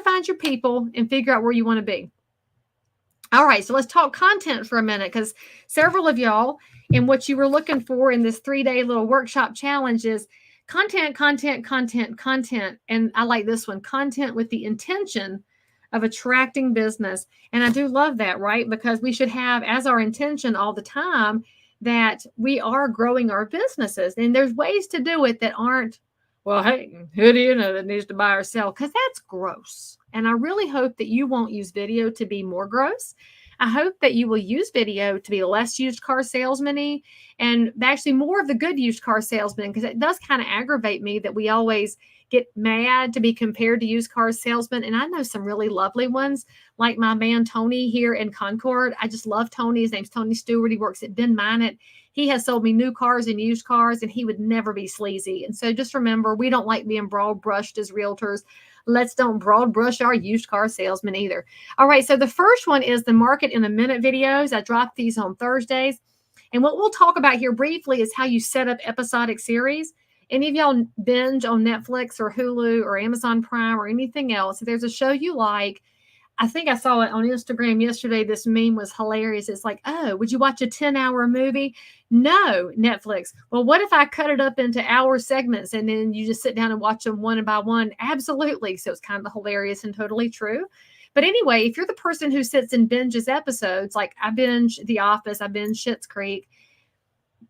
find your people and figure out where you want to be. All right, so let's talk content for a minute because several of y'all and what you were looking for in this 3-day little workshop challenge is content. And I like this one, content with the intention of attracting business. And I do love that, right? Because we should have as our intention all the time that we are growing our businesses. And there's ways to do it that aren't, well, hey, who do you know that needs to buy or sell? Because that's gross. And I really hope that you won't use video to be more gross. I hope that you will use video to be less used car salesman-y and actually more of the good used car salesman, because it does kind of aggravate me that we always get mad to be compared to used car salesmen. And I know some really lovely ones, like my man Tony here in Concord. I just love Tony. His name's Tony Stewart. He works at Ben Minot. He has sold me new cars and used cars, and he would never be sleazy. And so just remember, we don't like being broad brushed as realtors. Let's don't broad brush our used car salesmen either. All right, so the first one is the Market in a Minute videos. I drop these on Thursdays. And what we'll talk about here briefly is how you set up episodic series. Any of y'all binge on Netflix or Hulu or Amazon Prime or anything else, if there's a show you like, I think I saw it on Instagram yesterday. This meme was hilarious. It's like, oh, would you watch a 10-hour movie? No, Netflix. Well, what if I cut it up into hour segments and then you just sit down and watch them one by one? Absolutely. So it's kind of hilarious and totally true. But anyway, if you're the person who sits and binges episodes, like I binge The Office, I binge Schitt's Creek,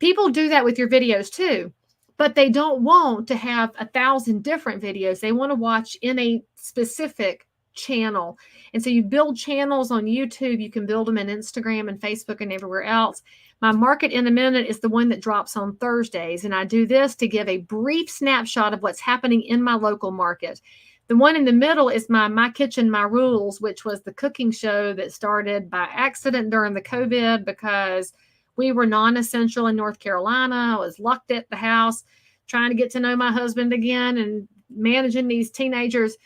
people do that with your videos too. But they don't want to have 1,000 different videos. They want to watch in a specific channel. And so you build channels on YouTube. You can build them in Instagram and Facebook and everywhere else. My Market in a Minute is the one that drops on Thursdays. And I do this to give a brief snapshot of what's happening in my local market. The one in the middle is My Kitchen, My Rules, which was the cooking show that started by accident during the COVID because we were non-essential in North Carolina. I was locked at the house trying to get to know my husband again and managing these teenagers.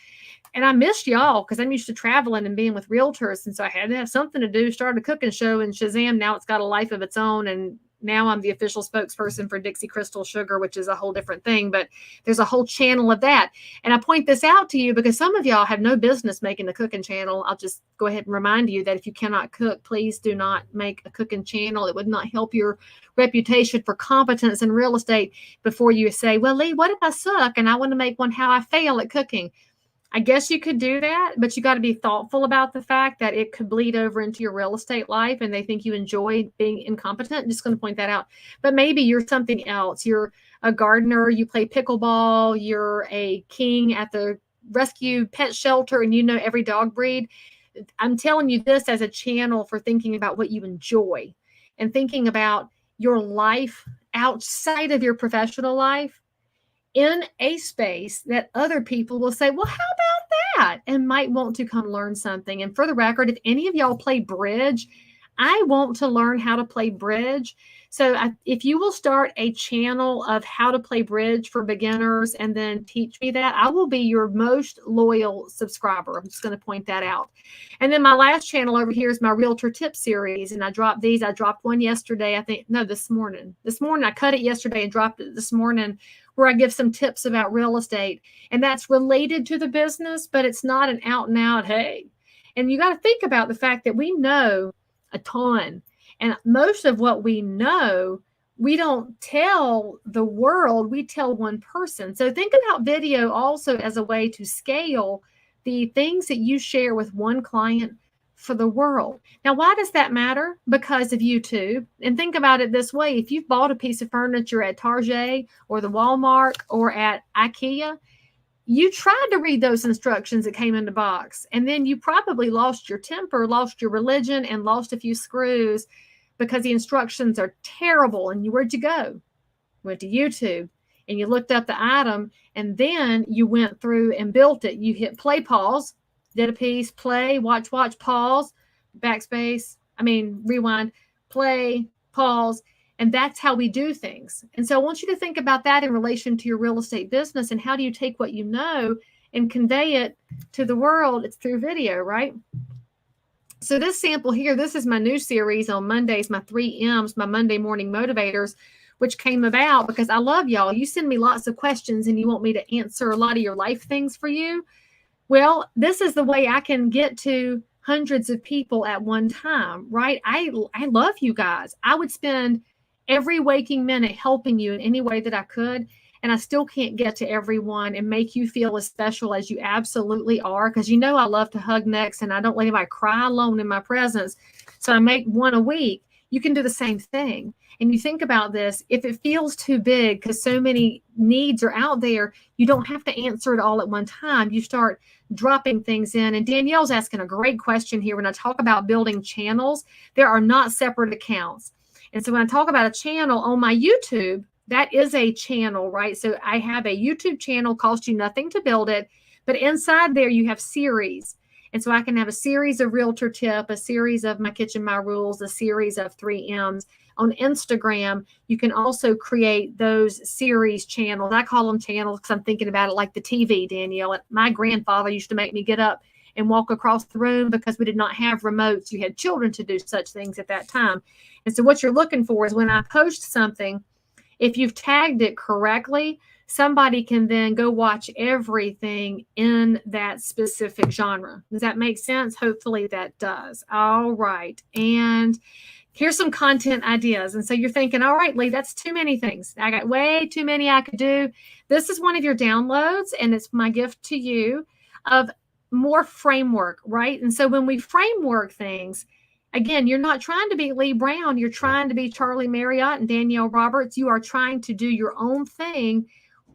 And I missed y'all because I'm used to traveling and being with realtors. And so I had to have something to do, start a cooking show, and Shazam, now it's got a life of its own. And now I'm the official spokesperson for Dixie Crystal Sugar, which is a whole different thing. But there's a whole channel of that. And I point this out to you because some of y'all have no business making a cooking channel. I'll just go ahead and remind you that if you cannot cook, please do not make a cooking channel. It would not help your reputation for competence in real estate before you say, well, Leigh, what if I suck and I want to make one how I fail at cooking? I guess you could do that, but you got to be thoughtful about the fact that it could bleed over into your real estate life and they think you enjoy being incompetent. I'm just going to point that out. But maybe you're something else. You're a gardener, you play pickleball, you're a king at the rescue pet shelter and you know every dog breed. I'm telling you this as a channel for thinking about what you enjoy and thinking about your life outside of your professional life in a space that other people will say, well, how about that? And might want to come learn something. And for the record, if any of y'all play bridge, I want to learn how to play bridge. So if you will start a channel of how to play bridge for beginners and then teach me that, I will be your most loyal subscriber. I'm just going to point that out. And then my last channel over here is my Realtor tip series. And I dropped these. I dropped one yesterday. This morning. This morning, I cut it yesterday and dropped it this morning, where I give some tips about real estate. And that's related to the business, but it's not an out and out, hey. And you got to think about the fact that we know a ton. And most of what we know, we don't tell the world, we tell one person. So think about video also as a way to scale the things that you share with one client for the world. Now, why does that matter? Because of YouTube. And think about it this way. If you've bought a piece of furniture at Target or the Walmart or at IKEA, you tried to read those instructions that came in the box, and then you probably lost your temper, lost your religion, and lost a few screws because the instructions are terrible. And where'd you go? Went to YouTube and you looked up the item, and then you went through and built it. You hit play, pause, did a piece, play, watch, pause, rewind, play, pause. And that's how we do things. And so I want you to think about that in relation to your real estate business. And how do you take what you know and convey it to the world? It's through video, right? So this sample here, this is my new series on Mondays, my 3 M's, my Monday morning motivators, which came about because I love y'all. You send me lots of questions and you want me to answer a lot of your life things for you. Well, this is the way I can get to hundreds of people at one time, right? I love you guys. I would spend every waking minute helping you in any way that I could. And I still can't get to everyone and make you feel as special as you absolutely are. Because you know I love to hug necks and I don't let anybody cry alone in my presence. So I make one a week. You can do the same thing. And you think about this, if it feels too big because so many needs are out there, you don't have to answer it all at one time. You start dropping things in. And Danielle's asking a great question here. When I talk about building channels, there are not separate accounts. And so when I talk about a channel on my YouTube, that is a channel, right? So I have a YouTube channel, cost you nothing to build it, but inside there you have series. And so I can have a series of Realtor tip, a series of my kitchen, my rules, a series of 3 M's. On Instagram, you can also create those series channels. I call them channels because I'm thinking about it like the TV, Danielle. My grandfather used to make me get up and walk across the room because we did not have remotes. You had children to do such things at that time. And so what you're looking for is when I post something, if you've tagged it correctly, somebody can then go watch everything in that specific genre. Does that make sense? Hopefully that does. All right. And here's some content ideas. And so you're thinking, all right, Leigh, that's too many things. I got way too many I could do. This is one of your downloads, and it's my gift to you of more framework, right? And so when we framework things, again, you're not trying to be Leigh Brown. You're trying to be Charlie Marriott and Danielle Roberts. You are trying to do your own thing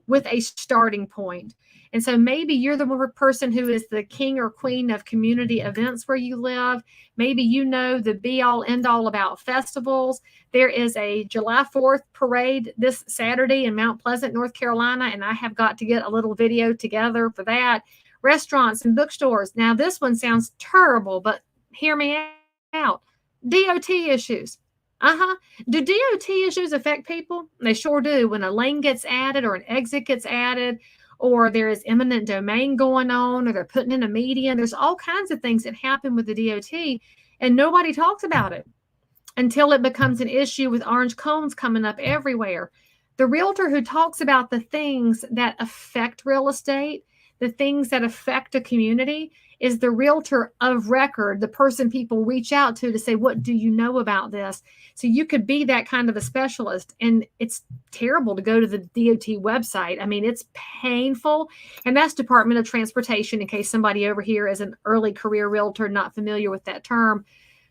with a starting point. And so maybe you're the person who is the king or queen of community events where you live. Maybe you know the be all end all about festivals. There is a July 4th parade this Saturday in Mount Pleasant, North Carolina, and I have got to get a little video together for that. Restaurants and bookstores. Now, this one sounds terrible, but hear me out. DOT issues. Do DOT issues affect people? They sure do. When a lane gets added or an exit gets added, or there is eminent domain going on, or they're putting in a median, there's all kinds of things that happen with the DOT, and nobody talks about it until it becomes an issue with orange cones coming up everywhere. The realtor who talks about the things that affect real estate, the things that affect a community, is the realtor of record, the person people reach out to say, what do you know about this? So you could be that kind of a specialist. And it's terrible to go to the DOT website. I mean, it's painful. And that's Department of Transportation, in case somebody over here is an early career realtor not familiar with that term.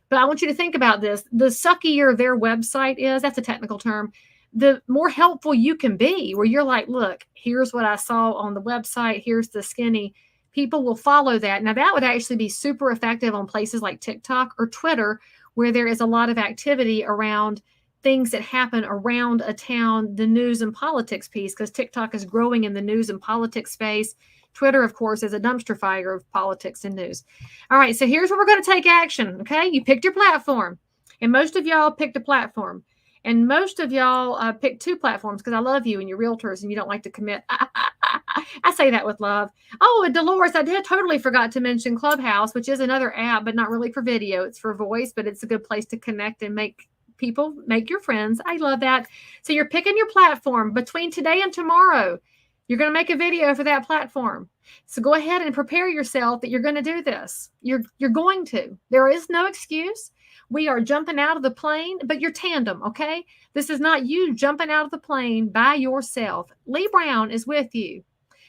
But I want you to think about this. The suckier their website is, that's a technical term, the more helpful you can be, where you're like, look, here's what I saw on the website. Here's the skinny. People will follow that. Now, that would actually be super effective on places like TikTok or Twitter, where there is a lot of activity around things that happen around a town, the news and politics piece, because TikTok is growing in the news and politics space. Twitter, of course, is a dumpster fire of politics and news. All right, so here's where we're going to take action, okay? You picked your platform, and most of y'all picked a platform. And most of y'all picked two platforms because I love you and you're realtors and you don't like to commit. I say that with love. Oh, and Dolores, I did totally forgot to mention Clubhouse, which is another app, but not really for video. It's for voice, but it's a good place to connect and make people, make your friends. I love that. So you're picking your platform between today and tomorrow. You're going to make a video for that platform. So go ahead and prepare yourself that you're going to do this. You're going to. There is no excuse. We are jumping out of the plane, but you're tandem, okay? This is not you jumping out of the plane by yourself. Leigh Brown is with you.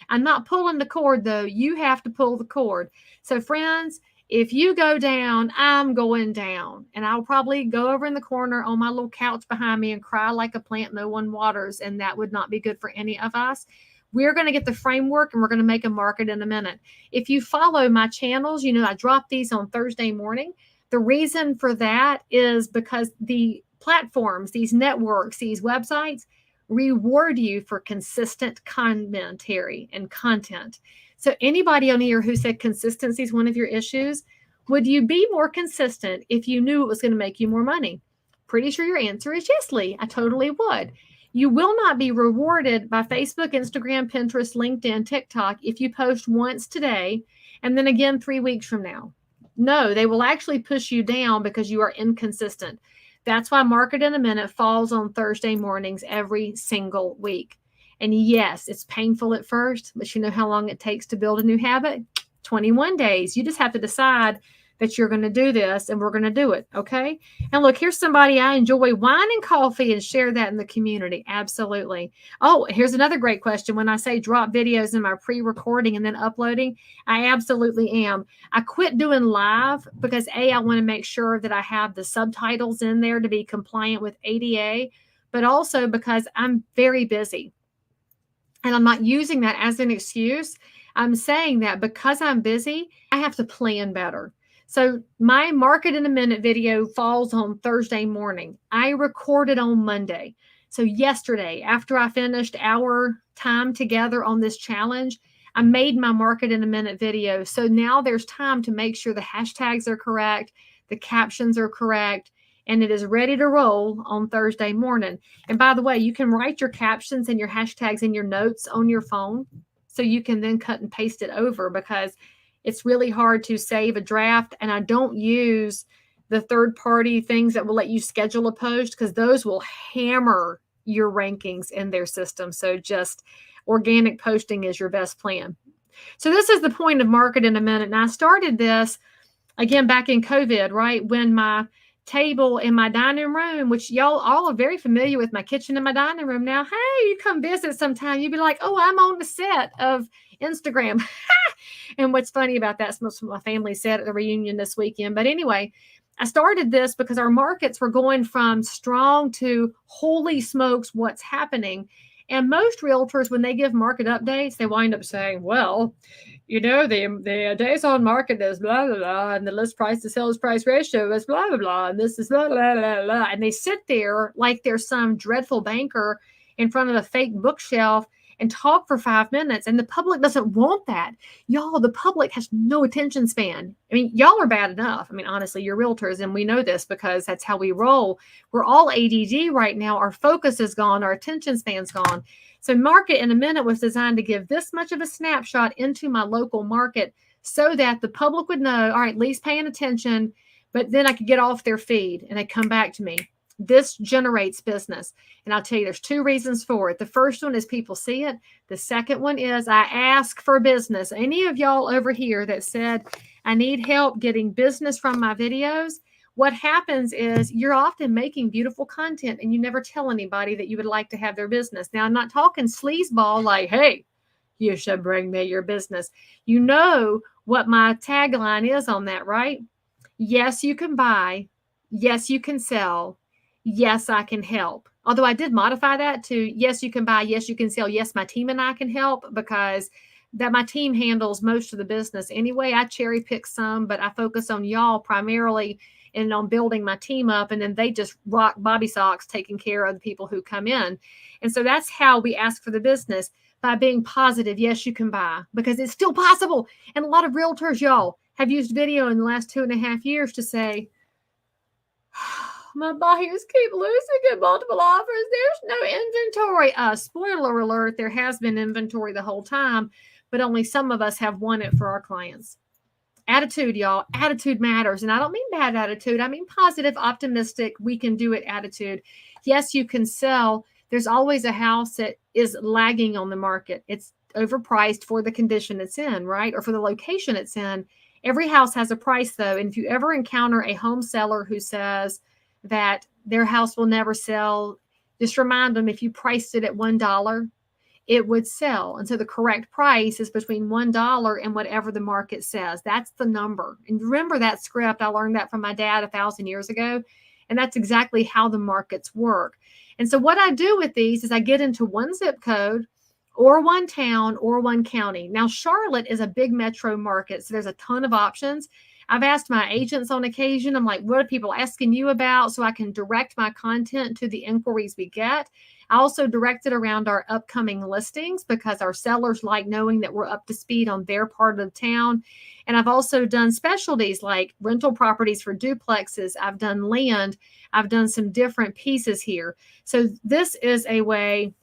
I'm not pulling the cord, though. You have to pull the cord. So, friends, if you go down, I'm going down. And I'll probably go over in the corner on my little couch behind me and cry like a plant no one waters, and that would not be good for any of us. We're going to get the framework, and we're going to make a market in a minute. If you follow my channels, you know I drop these on Thursday morning. The reason for that is because the platforms, these networks, these websites reward you for consistent commentary and content. So anybody on here who said consistency is one of your issues, would you be more consistent if you knew it was going to make you more money? Pretty sure your answer is yes, Leigh. I totally would. You will not be rewarded by Facebook, Instagram, Pinterest, LinkedIn, TikTok if you post once today and then again 3 weeks from now. No, they will actually push you down because you are inconsistent. That's why Market in a Minute falls on Thursday mornings every single week. And yes, it's painful at first, but you know how long it takes to build a new habit? 21 days. You just have to decide that you're going to do this, and we're going to do it, okay? And look, here's somebody I enjoy wine and coffee and share that in the community. Absolutely. Oh, here's another great question. When I say drop videos in my pre-recording and then uploading, I absolutely am. I quit doing live because I want to make sure that I have the subtitles in there to be compliant with ADA, but also because I'm very busy. And I'm not using that as an excuse. I'm saying that because I'm busy, I have to plan better. So my Market in a Minute video falls on Thursday morning. I recorded on Monday. So yesterday, after I finished our time together on this challenge, I made my Market in a Minute video. So now there's time to make sure the hashtags are correct, the captions are correct, and it is ready to roll on Thursday morning. And by the way, you can write your captions and your hashtags in your notes on your phone. So you can then cut and paste it over because it's really hard to save a draft. And I don't use the third-party things that will let you schedule a post because those will hammer your rankings in their system. So just organic posting is your best plan. So this is the point of Market in a Minute. And I started this, again, back in COVID, right? When my table in my dining room, which y'all all are very familiar with my kitchen and my dining room now. Hey, you come visit sometime. You'd be like, oh, I'm on the set of Instagram. And what's funny about that is most of my family said at the reunion this weekend. But anyway, I started this because our markets were going from strong to holy smokes, what's happening? And most realtors, when they give market updates, they wind up saying, well, you know, the days on market is blah, blah, blah, and the list price to sales price ratio is blah, blah, blah, and this is blah, blah, blah, blah. And they sit there like there's some dreadful banker in front of a fake bookshelf and talk for 5 minutes. And the public doesn't want that. Y'all, the public has no attention span. I mean, y'all are bad enough. I mean, honestly, you're realtors, and we know this because that's how we roll. We're all ADD right now. Our focus is gone. Our attention span's gone. So Market in a Minute was designed to give this much of a snapshot into my local market so that the public would know, all right, Leigh's paying attention, but then I could get off their feed and they come back to me. This generates business. And I'll tell you, there's 2 reasons for it. The first one is people see it. The second one is I ask for business. Any of y'all over here that said, I need help getting business from my videos, what happens is you're often making beautiful content and you never tell anybody that you would like to have their business. Now, I'm not talking sleazeball like, hey, you should bring me your business. You know what my tagline is on that, right? Yes, you can buy. Yes, you can sell. Yes, I can help. Although I did modify that to yes, you can buy. Yes, you can sell. Yes, my team and I can help because that my team handles most of the business anyway. I cherry pick some, but I focus on y'all primarily and on building my team up. And then they just rock Bobby socks taking care of the people who come in. And so that's how we ask for the business, by being positive. Yes, you can buy, because it's still possible. And a lot of realtors, y'all, have used video in the last 2.5 years to say, my buyers keep losing at multiple offers. There's no inventory. Spoiler alert, there has been inventory the whole time, but only some of us have won it for our clients. Attitude, y'all. Attitude matters. And I don't mean bad attitude. I mean positive, optimistic, we can do it attitude. Yes, you can sell. There's always a house that is lagging on the market. It's overpriced for the condition it's in, right? Or for the location it's in. Every house has a price, though. And if you ever encounter a home seller who says that their house will never sell, just remind them, if you priced it at $1, it would sell. And so the correct price is between $1 and whatever the market says. That's the number. And remember that script. I learned that from my dad 1,000 years ago. And that's exactly how the markets work. And so what I do with these is I get into one zip code or one town or one county. Now, Charlotte is a big metro market, so there's a ton of options. I've asked my agents on occasion, I'm like, what are people asking you about? So I can direct my content to the inquiries we get. I also direct it around our upcoming listings because our sellers like knowing that we're up to speed on their part of town. And I've also done specialties like rental properties for duplexes. I've done land. I've done some different pieces here. So this is a way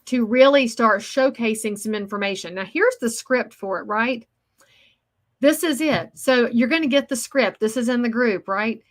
to really start showcasing some information. Now, here's the script for it, right? This is it. So you're going to get the script. This is in the group, right?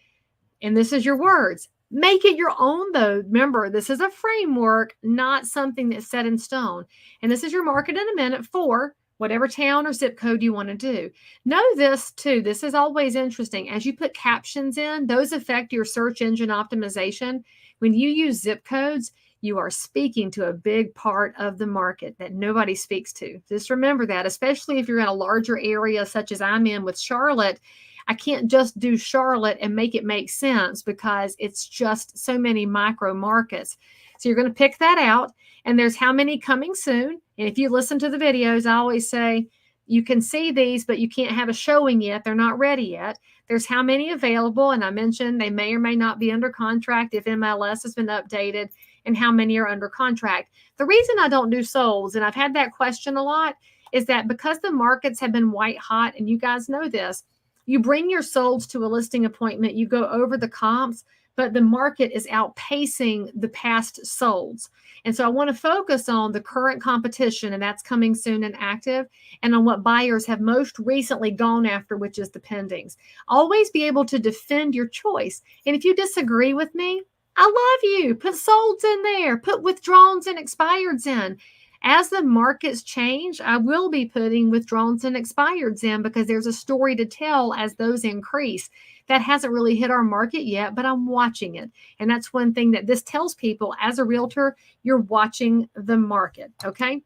And this is your words. Make it your own, though. Remember, this is a framework, not something that's set in stone. And this is your market in a minute for whatever town or zip code you want to do. Know this, too. This is always interesting. As you put captions in, those affect your search engine optimization. When you use zip codes, you are speaking to a big part of the market that nobody speaks to. Just remember that, especially if you're in a larger area such as I'm in with Charlotte. I can't just do Charlotte and make it make sense because it's just so many micro markets. So you're going to pick that out, and there's how many coming soon. And if you listen to the videos, I always say you can see these, but you can't have a showing yet. They're not ready yet. There's how many available. And I mentioned they may or may not be under contract if MLS has been updated, and how many are under contract. The reason I don't do solds, and I've had that question a lot, is that because the markets have been white hot, and you guys know this, you bring your solds to a listing appointment, you go over the comps, but the market is outpacing the past solds. And so I want to focus on the current competition, and that's coming soon and active, and on what buyers have most recently gone after, which is the pendings. Always be able to defend your choice. And if you disagree with me, I love you. Put solds in there. Put withdrawns and expireds in. As the markets change, I will be putting withdrawns and expireds in because there's a story to tell as those increase. That hasn't really hit our market yet, but I'm watching it. And that's one thing that this tells people. As a realtor, you're watching the market, okay?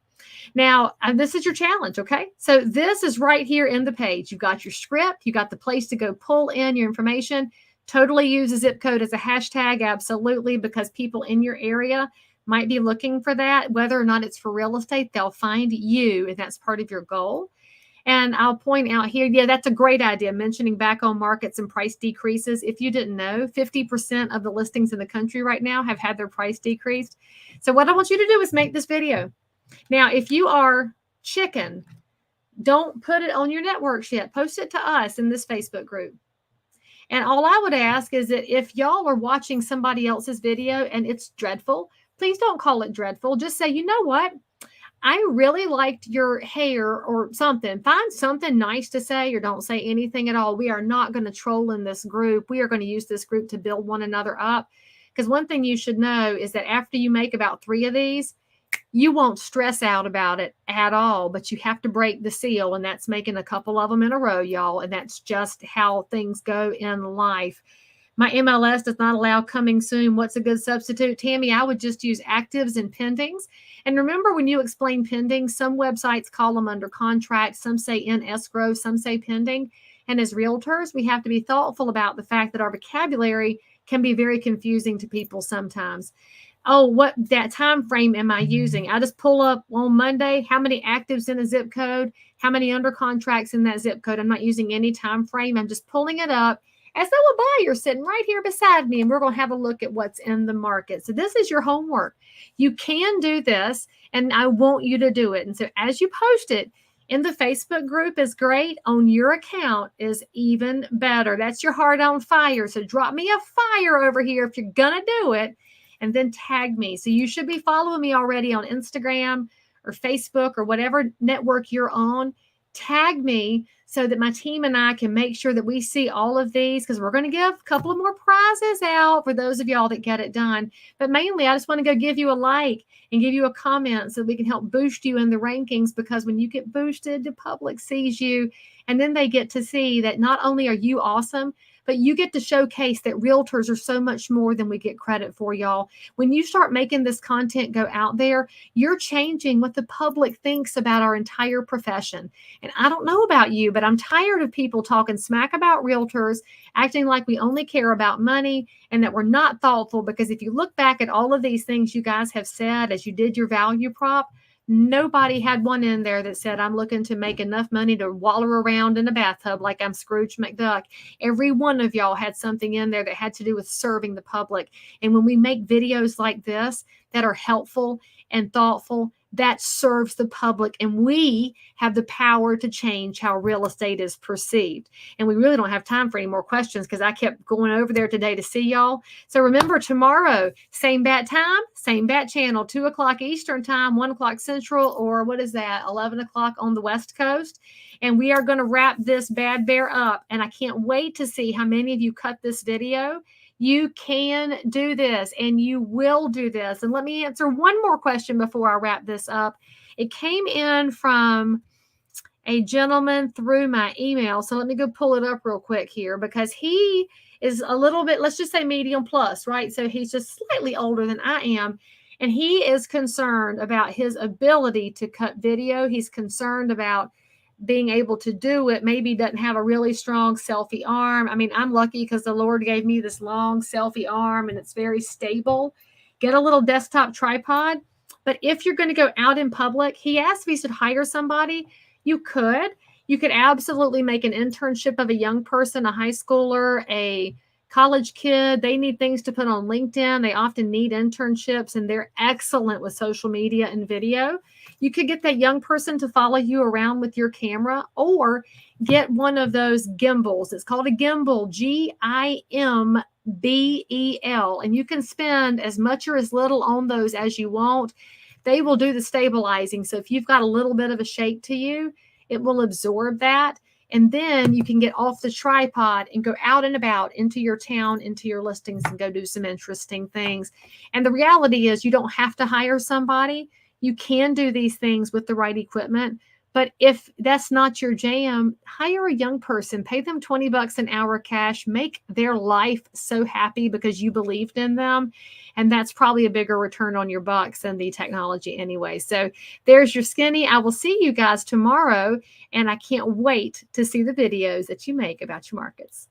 Now, this is your challenge, okay? So this is right here in the page. You've got your script. You got the place to go pull in your information. Totally use a zip code as a hashtag, absolutely, because people in your area might be looking for that. Whether or not it's for real estate, they'll find you, and that's part of your goal. And I'll point out here, yeah, that's a great idea, mentioning back on markets and price decreases. If you didn't know, 50% of the listings in the country right now have had their price decreased. So what I want you to do is make this video. Now, if you are chicken, don't put it on your networks yet. Post it to us in this Facebook group. And all I would ask is that if y'all are watching somebody else's video and it's dreadful, please don't call it dreadful. Just say, you know what? I really liked your hair or something. Find something nice to say, or don't say anything at all. We are not going to troll in this group. We are going to use this group to build one another up. Because one thing you should know is that after you make about 3 of these, you won't stress out about it at all, but you have to break the seal, and that's making a couple of them in a row, y'all, and that's just how things go in life. My MLS does not allow coming soon. What's a good substitute? Tammy, I would just use actives and pendings. And remember, when you explain pending, some websites call them under contract, some say in escrow, some say pending. And as realtors, we have to be thoughtful about the fact that our vocabulary can be very confusing to people sometimes. oh, what that time frame am I using? I just pull up on Monday how many actives in a zip code, how many under contracts in that zip code. I'm not using any time frame. I'm just pulling it up as though a buyer sitting right here beside me, and we're going to have a look at what's in the market. So this is your homework. You can do this, and I want you to do it. And so as you post it in the Facebook group is great. On your account is even better. That's your heart on fire. So drop me a fire over here if you're going to do it, and then tag me. So you should be following me already on Instagram or Facebook or whatever network you're on. Tag me so that my team and I can make sure that we see all of these, because we're going to give a couple of more prizes out for those of y'all that get it done. But mainly, I just want to go give you a like and give you a comment so we can help boost you in the rankings, because when you get boosted, the public sees you, and then they get to see that not only are you awesome, but you get to showcase that realtors are so much more than we get credit for, y'all. When you start making this content go out there, you're changing what the public thinks about our entire profession. And I don't know about you, but I'm tired of people talking smack about realtors, acting like we only care about money and that we're not thoughtful. Because if you look back at all of these things you guys have said as you did your value prop, nobody had one in there that said, I'm looking to make enough money to wallow around in a bathtub like I'm Scrooge McDuck. Every one of y'all had something in there that had to do with serving the public. And when we make videos like this that are helpful and thoughtful, that serves the public, and we have the power to change how real estate is perceived. And we really don't have time for any more questions, because I kept going over there today to see y'all. So remember, tomorrow, same bat time, same bat channel, 2 o'clock Eastern time, 1 o'clock Central, or what is that, 11 o'clock on the West Coast. And we are going to wrap this bad bear up. And I can't wait to see how many of you cut this video. You can do this, and you will do this. And let me answer one more question before I wrap this up. It came in from a gentleman through my email. So let me go pull it up real quick here, because he is a little bit, let's just say medium plus, right? So he's just slightly older than I am. And he is concerned about his ability to cut video. He's concerned about being able to do it. Maybe doesn't have a really strong selfie arm. I mean, I'm lucky because the Lord gave me this long selfie arm and it's very stable. Get a little desktop tripod. But if you're going to go out in public, he asked if he should hire somebody. You could. You could absolutely make an internship of a young person, a high schooler, a college kid. They need things to put on LinkedIn. They often need internships, and they're excellent with social media and video. You could get that young person to follow you around with your camera, or get one of those gimbals. It's called a gimbal, Gimbel, and you can spend as much or as little on those as you want. They will do the stabilizing. So if you've got a little bit of a shake to you, it will absorb that. And then you can get off the tripod and go out and about into your town, into your listings, and go do some interesting things. And the reality is, you don't have to hire somebody. You can do these things with the right equipment. But if that's not your jam, hire a young person, pay them $20 an hour cash, make their life so happy because you believed in them. And that's probably a bigger return on your bucks than the technology anyway. So there's your skinny. I will see you guys tomorrow, and I can't wait to see the videos that you make about your markets.